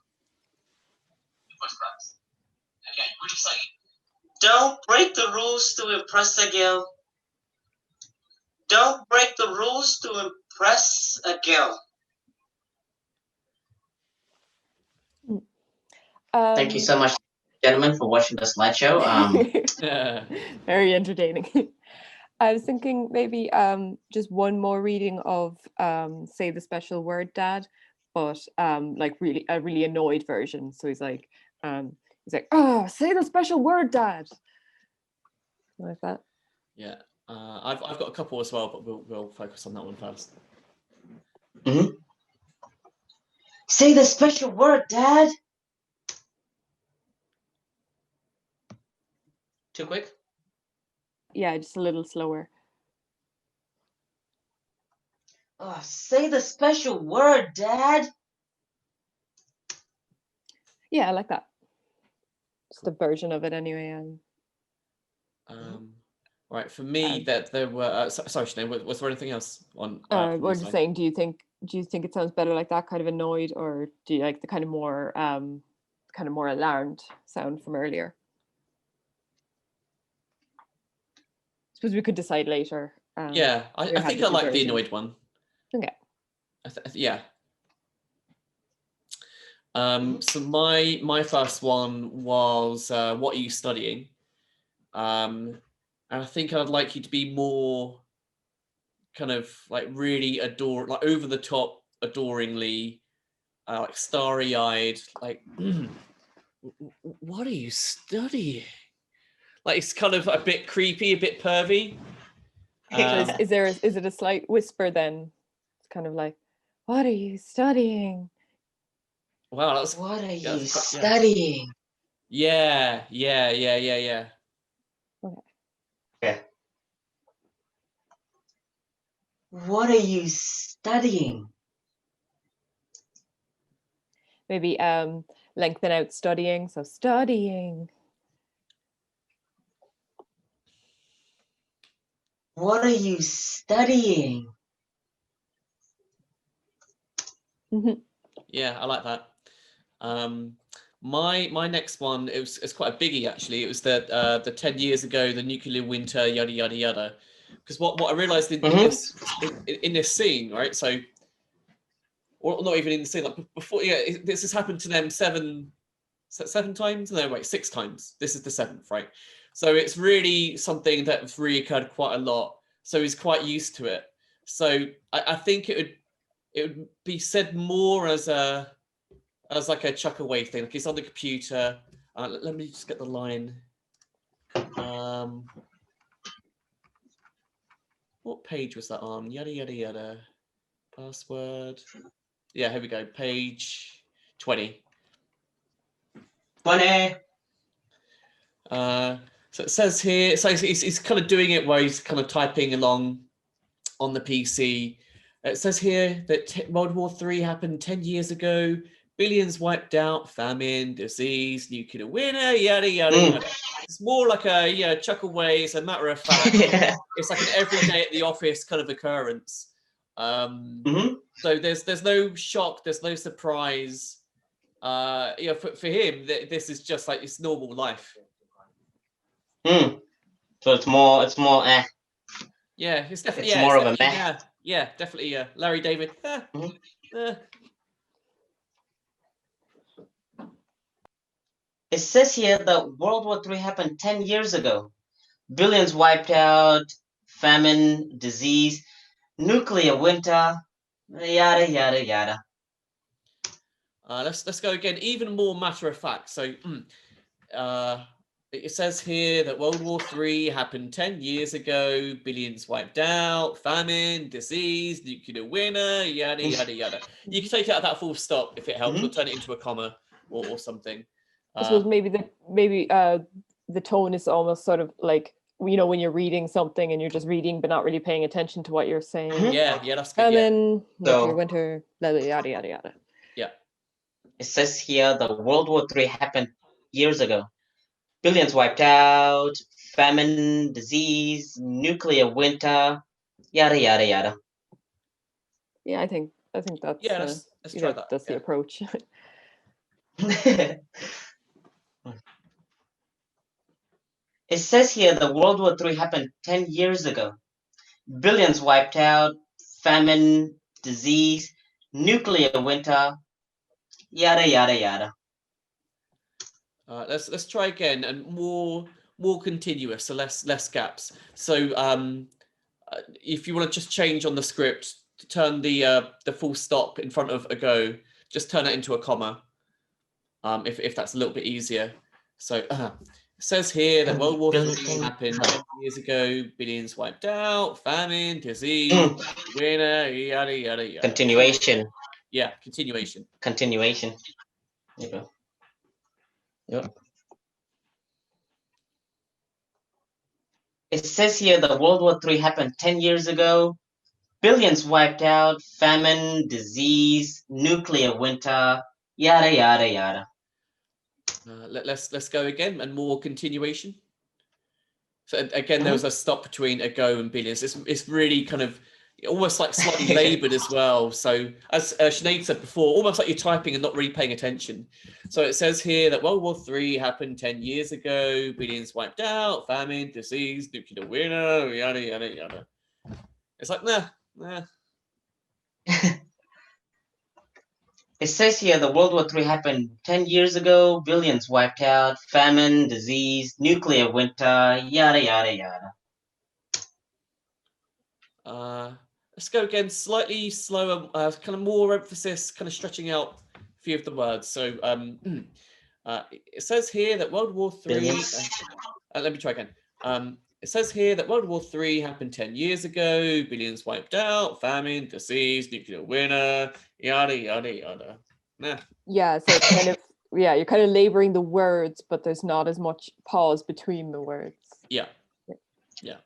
Speaker 2: Okay, what are you saying? Don't break the rules to impress a girl. Don't break the rules to impress a girl. Thank you so much, gentlemen, for watching the slideshow.
Speaker 3: Very entertaining. I was thinking maybe just one more reading of say the special word dad, but like really a really annoyed version. So he's like, oh, say the special word dad. Like that.
Speaker 1: Yeah. I've got a couple as well, but we'll focus on that one first.
Speaker 2: Mm-hmm. Say the special word, Dad. Too quick?
Speaker 3: Yeah, just a little slower.
Speaker 2: Oh, say the special word, Dad.
Speaker 3: Yeah, I like that. Just a version of it anyway.
Speaker 1: Right, for me, that there were. Sorry, Sinead, was there anything else on?
Speaker 3: Or just saying, do you think it sounds better like that, kind of annoyed, or do you like the kind of more alarmed sound from earlier? I suppose we could decide later.
Speaker 1: Yeah, I think I like the annoyed one.
Speaker 3: Okay.
Speaker 1: Yeah. So my first one was what are you studying? And I think I'd like you to be more kind of like really like over the top, adoringly, like starry-eyed, like what are you studying? Like it's kind of a bit creepy, a bit pervy.
Speaker 3: So is it a slight whisper then? It's kind of like, what are you studying?
Speaker 1: Wow,
Speaker 2: what are you studying?
Speaker 1: Yeah.
Speaker 2: Okay. What are you studying?
Speaker 3: Maybe lengthen out studying. So studying.
Speaker 2: What are you studying?
Speaker 1: Yeah, I like that. My next one, it's quite a biggie actually. It was the 10 years ago, the nuclear winter, yada yada yada. Because what I realized in this scene, right? So, or not even in the scene, like before, yeah, this has happened to them seven times. No, wait, 6 times. This is the 7th, right? So it's really something that's reoccurred quite a lot. So he's quite used to it. So I think it would it would be said more as like a chuck away thing. Like it's on the computer. Let me just get the line. What page was that on? Yada yada yada. Password. Yeah, here we go. Page 20.
Speaker 2: 20.
Speaker 1: So it says here, so he's kind of doing it where he's kind of typing along on the PC. It says here that World War III happened 10 years ago. Billions wiped out, famine, disease, nuclear winter, yada, yada, yada. It's more like a chuck away. It's a matter of fact. It's like an everyday at the office kind of occurrence. So there's no shock. There's no surprise. For him, this is just like his normal life.
Speaker 2: So it's more
Speaker 1: Yeah, it's definitely
Speaker 2: more of a meh.
Speaker 1: Yeah, definitely. Larry David.
Speaker 2: It says here that World War III happened 10 years ago. Billions wiped out, famine, disease, nuclear winter, yada yada yada.
Speaker 1: Let's go again. Even more matter of fact. So, it says here that World War III happened 10 years ago. Billions wiped out, famine, disease, nuclear winter, yada yada yada. You can take it out that full stop if it helps, or turn it into a comma or something.
Speaker 3: I suppose maybe the tone is almost sort of like, you know, when you're reading something and you're just reading but not really paying attention to what you're saying.
Speaker 1: Yeah, that's good.
Speaker 3: And then nuclear winter, yada yada yada.
Speaker 1: Yeah.
Speaker 2: It says here that World War III happened years ago. Billions wiped out, famine, disease, nuclear winter, yada yada yada.
Speaker 3: Yeah, I think that's
Speaker 1: let's try that.
Speaker 3: That's the approach.
Speaker 2: It says here that World War III happened 10 years ago. Billions wiped out, famine, disease, nuclear winter, yada yada yada.
Speaker 1: Let's try again, and more continuous, so less gaps. So if you want to just change on the script to turn the full stop in front of a go, just turn it into a comma. If that's a little bit easier. So it says here that World War III happened 10 years ago. Billions wiped out, famine, disease, winter, yada yada yada.
Speaker 2: Continuation.
Speaker 1: Yeah, continuation.
Speaker 2: Continuation. There you go. Yep. It says here that World War III happened 10 years ago. Billions wiped out, famine, disease, nuclear winter, yada yada yada.
Speaker 1: Let's go again, and more continuation. So again, there was a stop between a go and billions. It's really kind of almost like slightly laboured as well. So as Sinead said before, almost like you're typing and not really paying attention. So it says here that World War III happened 10 years ago. Billions wiped out, famine, disease, nuclear winter, yada yada yada. It's like nah.
Speaker 2: It says here that World War III happened 10 years ago. Billions wiped out, famine, disease, nuclear winter, yada yada yada.
Speaker 1: Let's go again, slightly slower, kind of more emphasis, kind of stretching out a few of the words. So it says here that World War III. Let me try again. It says here that World War III happened 10 years ago. Billions wiped out, famine, disease, nuclear winter, yada yada yada. Nah.
Speaker 3: Yeah, so it's kind of you're kind of laboring the words, but there's not as much pause between the words.
Speaker 1: Yeah.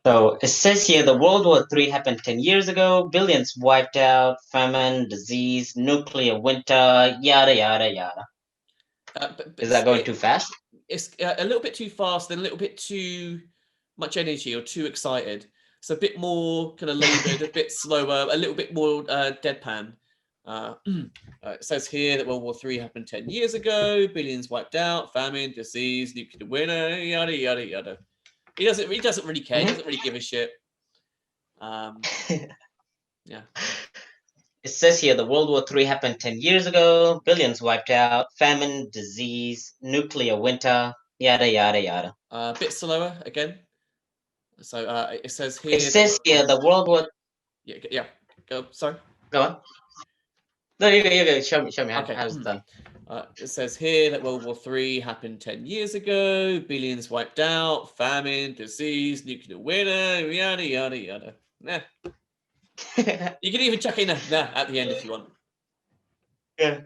Speaker 2: So it says here the World War III happened 10 years ago. Billions wiped out, famine, disease, nuclear winter, yada yada yada. Is that going too fast?
Speaker 1: It's a little bit too fast and a little bit too much energy or too excited. So a bit more kind of laboured, a bit slower, a little bit more deadpan. It says here that World War III happened 10 years ago. Billions wiped out, famine, disease, nuclear winter, yada yada yada. He doesn't really care. He doesn't really give a shit. Yeah.
Speaker 2: It says here the World War III happened 10 years ago. Billions wiped out, famine, disease, nuclear winter, yada yada yada.
Speaker 1: A bit slower again. So it says here.
Speaker 2: It says here the World War.
Speaker 1: Yeah. Go. Sorry.
Speaker 2: Go on. No, you go. Show me
Speaker 1: Okay.
Speaker 2: how it's done.
Speaker 1: It says here that World War III happened 10 years ago. Billions wiped out. Famine, disease, nuclear winter, yada yada yada. Nah. You can even chuck in a nah at the end if you want.
Speaker 2: Yeah.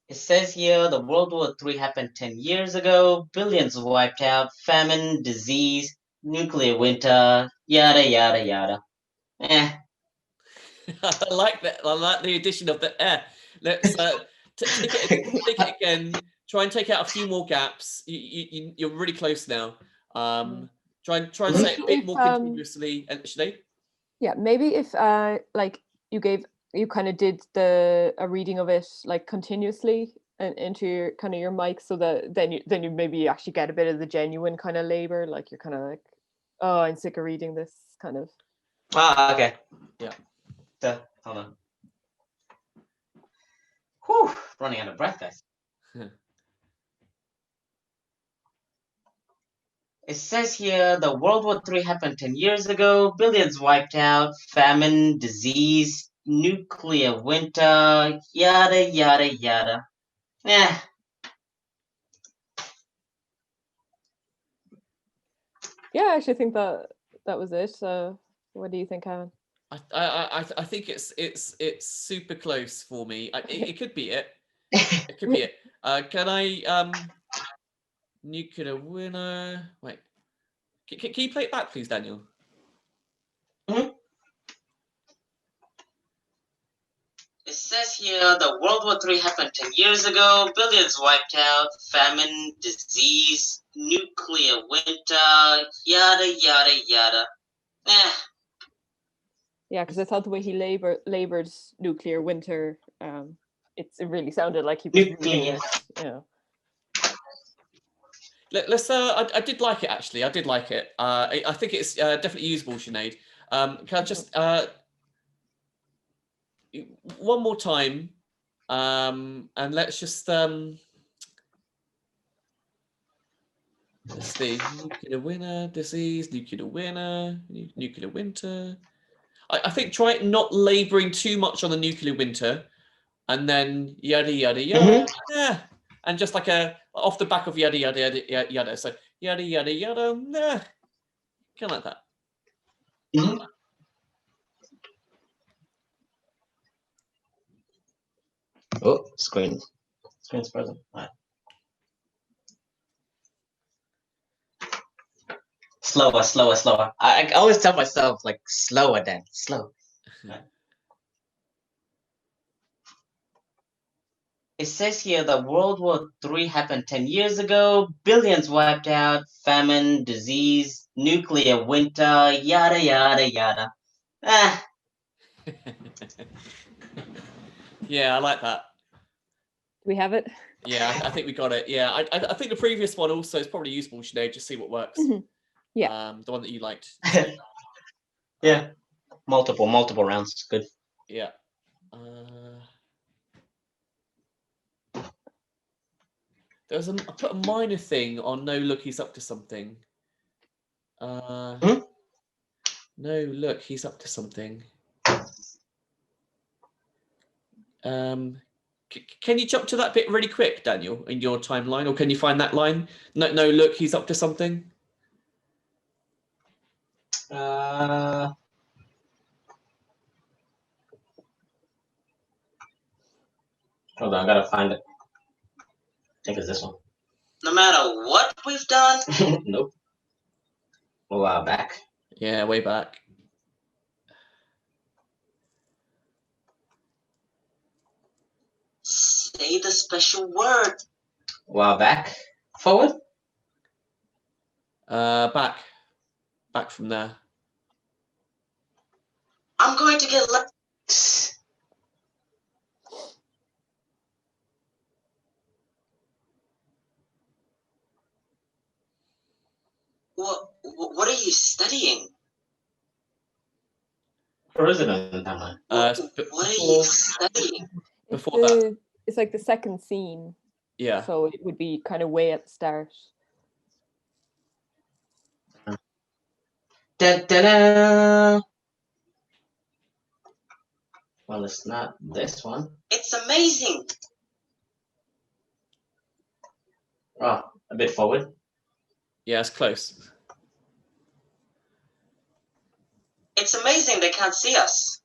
Speaker 2: It says here the World War III happened 10 years ago. Billions wiped out. Famine, disease, nuclear winter, yada yada yada.
Speaker 1: I like that. I like the addition of the eh. Let's take it again. Try and take out a few more gaps. You're really close now. Try and say it a bit more continuously. And Sinead?
Speaker 3: Yeah, maybe if like you kind of did a reading of it like continuously and into your kind of your mic, so that then you maybe actually get a bit of the genuine kind of labor, like you're kind of like, oh, I'm sick of reading this kind of.
Speaker 2: Ah, okay.
Speaker 1: Yeah.
Speaker 2: Hold on. Whew, running out of breath, guys. It says here the World War III happened 10 years ago. Billions wiped out. Famine, disease, nuclear winter, yada yada yada. Yeah.
Speaker 3: Yeah, I actually think that was it. What do you think, Karen?
Speaker 1: I think it's super close for me. It could be it. It could be it. Can I nuclear winner? Wait. Can you play it back, please, Daniel?
Speaker 2: Mm-hmm. It says here the World War III happened 10 years ago. Billions wiped out. Famine, disease, nuclear winter, yada yada yada.
Speaker 3: Yeah, because I thought the way he labored nuclear winter, it really sounded like he was
Speaker 2: nuclear.
Speaker 1: Let's. I did like it actually. I did like it. I think it's definitely usable, Sinead. Can I just one more time, and let's just let's see. Nuclear winter, disease, nuclear winter, nuclear winter. I think try not labouring too much on the nuclear winter, and then yada yada yada. Yeah, and just like a off the back of yada yada yada yada. So yada yada yada. Nah, kind of like that.
Speaker 2: Oh, screen's frozen. All right. Slower. I always tell myself like slower, Dan, slow. Right. It says here that World War III happened 10 years ago. Billions wiped out. Famine, disease, nuclear winter, yada yada yada.
Speaker 1: Yeah, I like that.
Speaker 3: Do we have it?
Speaker 1: Yeah, I think we got it. Yeah, I think the previous one also is probably useful, Sinead. Just see what works.
Speaker 3: Yeah.
Speaker 1: The one that you liked.
Speaker 2: Yeah. Multiple rounds. Good.
Speaker 1: Yeah. There's I put a minor thing on no look, he's up to something. No look, he's up to something. Can you jump to that bit really quick, Daniel, in your timeline, or can you find that line? No, look, he's up to something.
Speaker 2: Hold on, I gotta find it. I think it's this one. No matter what we've done. Nope. A while back.
Speaker 1: Yeah, way back.
Speaker 2: Say the special word. A while back. Forward.
Speaker 1: Back from there.
Speaker 2: I'm going to get What are you studying? President. What are you studying?
Speaker 1: Before that.
Speaker 3: It's like the second scene.
Speaker 1: Yeah.
Speaker 3: So it would be kind of way at the start.
Speaker 2: Da-da-da. Well, it's not this one. It's amazing. Oh, a bit forward.
Speaker 1: Yeah, it's close.
Speaker 2: It's amazing they can't see us.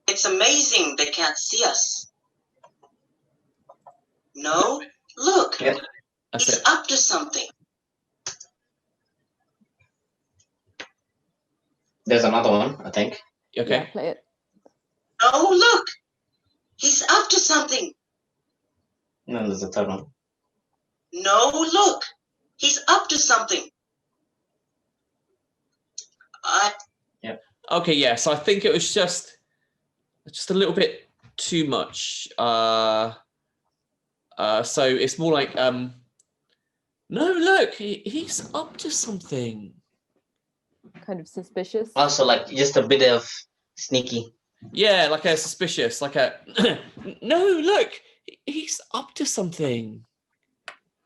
Speaker 2: It's amazing they can't see us. No, look.
Speaker 1: That's
Speaker 2: He's
Speaker 1: it.
Speaker 2: up to something. There's another one, I think.
Speaker 1: Okay.
Speaker 3: Yeah, play it.
Speaker 2: No, look. He's up to something. No, there's a third one. No, look. He's up to something.
Speaker 1: Okay, yeah. So I think it was just a little bit too much. So it's more like no, look, he's up to something.
Speaker 3: Kind of suspicious.
Speaker 2: Also, like just a bit of sneaky.
Speaker 1: Yeah, like a suspicious, like a no, look, he's up to something.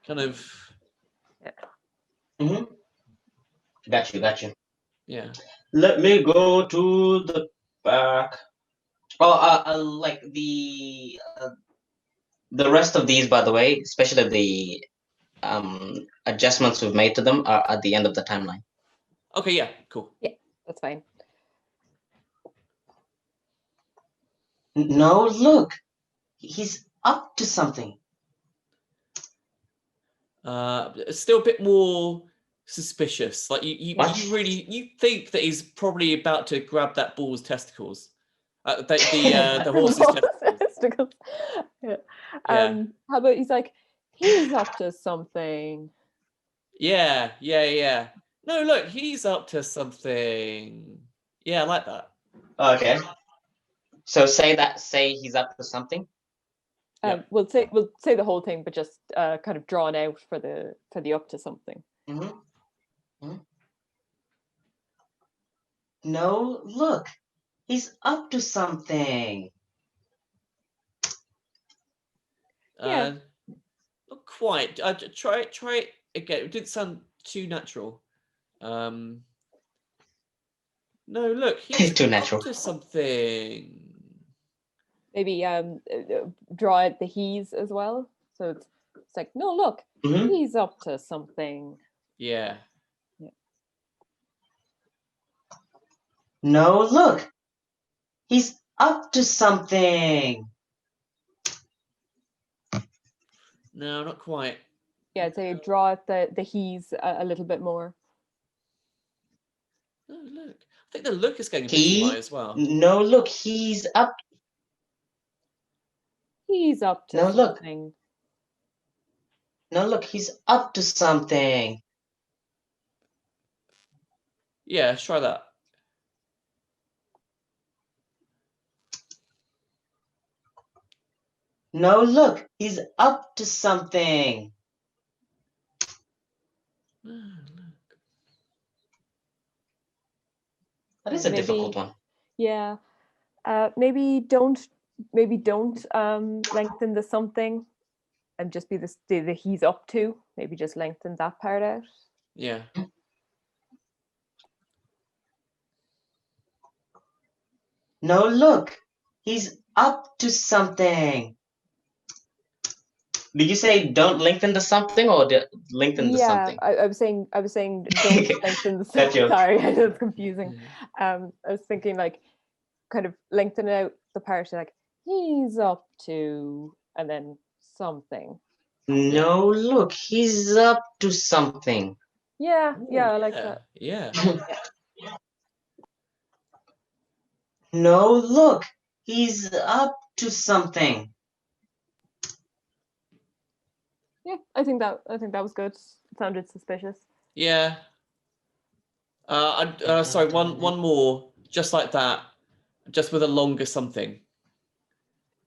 Speaker 1: Kind of.
Speaker 2: Mm-hmm. Got you.
Speaker 1: Yeah.
Speaker 2: Let me go to the back. Oh, like the rest of these, by the way, especially the adjustments we've made to them, are at the end of the timeline.
Speaker 1: Okay. Yeah. Cool.
Speaker 3: Yeah, that's fine.
Speaker 2: No, look, he's up to something.
Speaker 1: Still a bit more suspicious. Like you think that he's probably about to grab that bull's testicles. The horse's testicles.
Speaker 3: Yeah.
Speaker 1: Yeah.
Speaker 3: How about he's like, he's up to something.
Speaker 1: Yeah. No, look, he's up to something. Yeah, I like that.
Speaker 2: Okay. So say he's up to something.
Speaker 3: We'll say the whole thing, but just kind of drawn out for the up to something.
Speaker 2: Mm-hmm. Mm-hmm. No, look, he's up to something.
Speaker 3: Yeah.
Speaker 1: Not quite. Try it again. It didn't sound too natural. No, look, he's
Speaker 2: Too natural.
Speaker 1: up to something.
Speaker 3: Maybe draw out the he's as well. So it's like, no, look,
Speaker 2: Mm-hmm.
Speaker 3: he's up to something.
Speaker 1: Yeah.
Speaker 2: No, look, he's up to something.
Speaker 1: No, not quite.
Speaker 3: Yeah, I'd say draw out the he's a little bit more.
Speaker 1: No, look. I think the look is getting a bit too high as well.
Speaker 2: No, look, he's up.
Speaker 3: He's up to
Speaker 2: No, look.
Speaker 3: something.
Speaker 2: No, look, he's up to something.
Speaker 1: Yeah, let's try that.
Speaker 2: No, look, he's up to something. That is a difficult one.
Speaker 3: Yeah. Maybe don't lengthen the something and just be the he's up to. Maybe just lengthen that part out.
Speaker 1: Yeah.
Speaker 2: No, look, he's up to something. Did you say don't lengthen the something or lengthen the something?
Speaker 3: I was saying don't lengthen the something. Sorry, I know it's confusing. I was thinking like kind of lengthen out the part like he's up to and then something.
Speaker 2: No, look, he's up to something.
Speaker 3: Yeah, I like that.
Speaker 1: Yeah.
Speaker 2: No, look, he's up to something.
Speaker 3: Yeah, I think that was good. It sounded suspicious.
Speaker 1: Yeah. Sorry, one more, just like that, just with a longer something.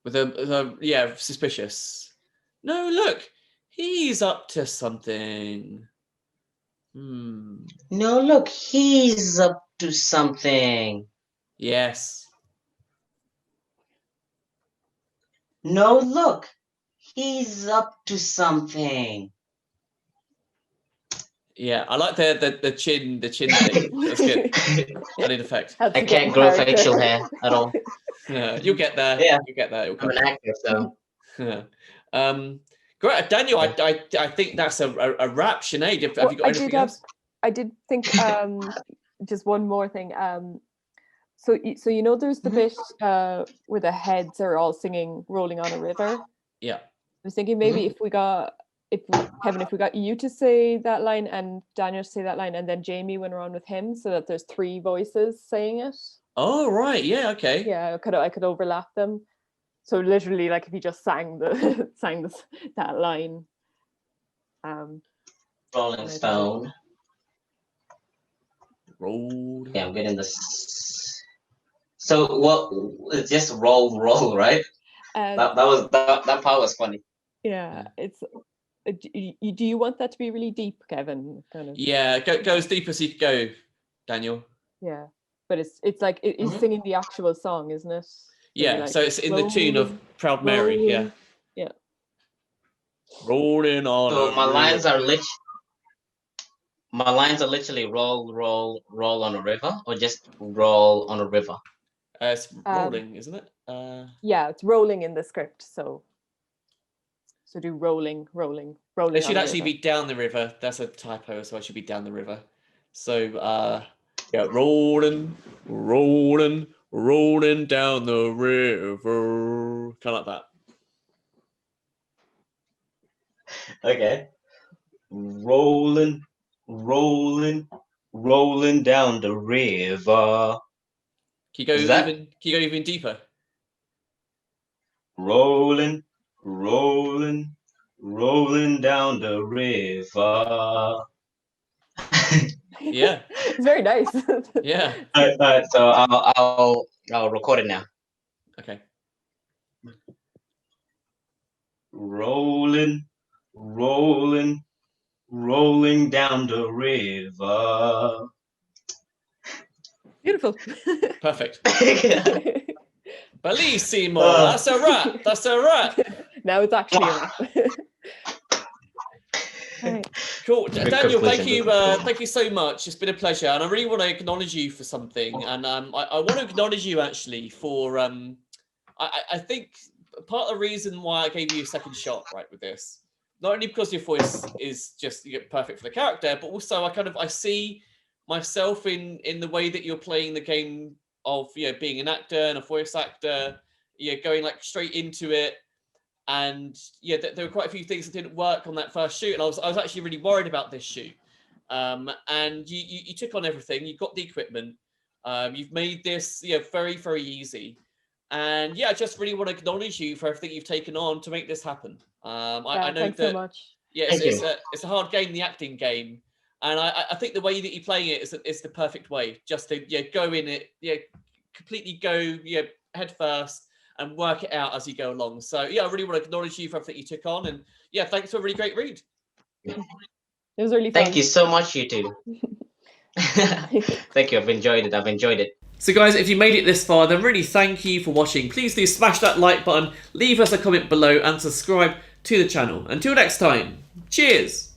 Speaker 1: With a suspicious. No, look, he's up to something.
Speaker 2: No, look, he's up to something.
Speaker 1: Yes.
Speaker 2: No, look, he's up to something.
Speaker 1: Yeah, I like the chin thing. That's good. I need effect.
Speaker 3: Helps
Speaker 2: I
Speaker 3: you get in
Speaker 2: can't grow
Speaker 3: character.
Speaker 2: facial hair at all.
Speaker 1: Yeah, you'll get there.
Speaker 2: Yeah.
Speaker 1: You'll get there. You'll
Speaker 2: I'm
Speaker 1: come.
Speaker 2: an actor, so
Speaker 1: Yeah. Great, Daniel. I think that's a wrap. Sinead, have
Speaker 3: Well,
Speaker 1: you got anything else?
Speaker 3: I did think just one more thing. So you know there's the bit where the heads are all singing "Rolling on a River."
Speaker 1: Yeah.
Speaker 3: I was thinking maybe if we got you to say that line and Daniel to say that line, and then Jamie went around with him, so that there's 3 voices saying it.
Speaker 1: Oh right, yeah, okay.
Speaker 3: Yeah, I could overlap them. So literally, like if you just sang that line.
Speaker 2: Rolling Stone.
Speaker 1: Roll.
Speaker 2: Yeah, I'm getting this. So what? It's just roll, right? That part was funny.
Speaker 3: Yeah, it's. Do you want that to be really deep, Kevin? Kind of.
Speaker 1: Yeah, go as deep as you can go, Daniel.
Speaker 3: Yeah, but it's like he's singing the actual song, isn't it? So
Speaker 1: yeah,
Speaker 3: like,
Speaker 1: so it's in the tune of Proud Mary.
Speaker 3: rolling.
Speaker 1: Yeah.
Speaker 3: Yeah.
Speaker 1: Rolling on.
Speaker 2: So my lines are literally roll on a river, or just roll on a river.
Speaker 1: It's rolling, isn't it?
Speaker 3: Yeah, it's rolling in the script. So do rolling.
Speaker 1: It should actually be down the river. That's a typo, so it should be down the river. So yeah, rolling down the river. Kind of like that.
Speaker 2: Okay. Rolling down the river.
Speaker 1: Can you go even deeper?
Speaker 2: Rolling down the river.
Speaker 1: Yeah.
Speaker 3: It's very nice.
Speaker 1: Yeah.
Speaker 2: All right, so I'll record it now.
Speaker 1: Okay.
Speaker 2: Rolling down the river.
Speaker 3: Beautiful.
Speaker 1: Perfect. Bellissimo. That's a wrap.
Speaker 3: Now it's actually a wrap. Right.
Speaker 1: Cool, Daniel. Thank you so much. It's been a pleasure, and I really want to acknowledge you for something. And I want to acknowledge you actually for I think part of the reason why I gave you a second shot right with this, not only because your voice is just perfect for the character, but also I see myself in the way that you're playing the game of being an actor and a voice actor, going like straight into it. And yeah, there were quite a few things that didn't work on that first shoot, and I was actually really worried about this shoot. And you took on everything. You got the equipment. You've made this very, very easy. And yeah, I just really want to acknowledge you for everything you've taken on to make this happen. I know
Speaker 3: thanks
Speaker 1: that
Speaker 3: so much.
Speaker 1: yeah, it's a hard game, the acting game, and I think the way that you're playing it is the perfect way. Just to go in it, completely go head first and work it out as you go along. So yeah, I really want to acknowledge you for everything you took on, and yeah, thanks for a really great read.
Speaker 3: It was really fun.
Speaker 2: Thank you so much, you two. Thank you. I've enjoyed it.
Speaker 1: So guys, if you made it this far, then really thank you for watching. Please do smash that like button, leave us a comment below, and subscribe to the channel. Until next time, cheers!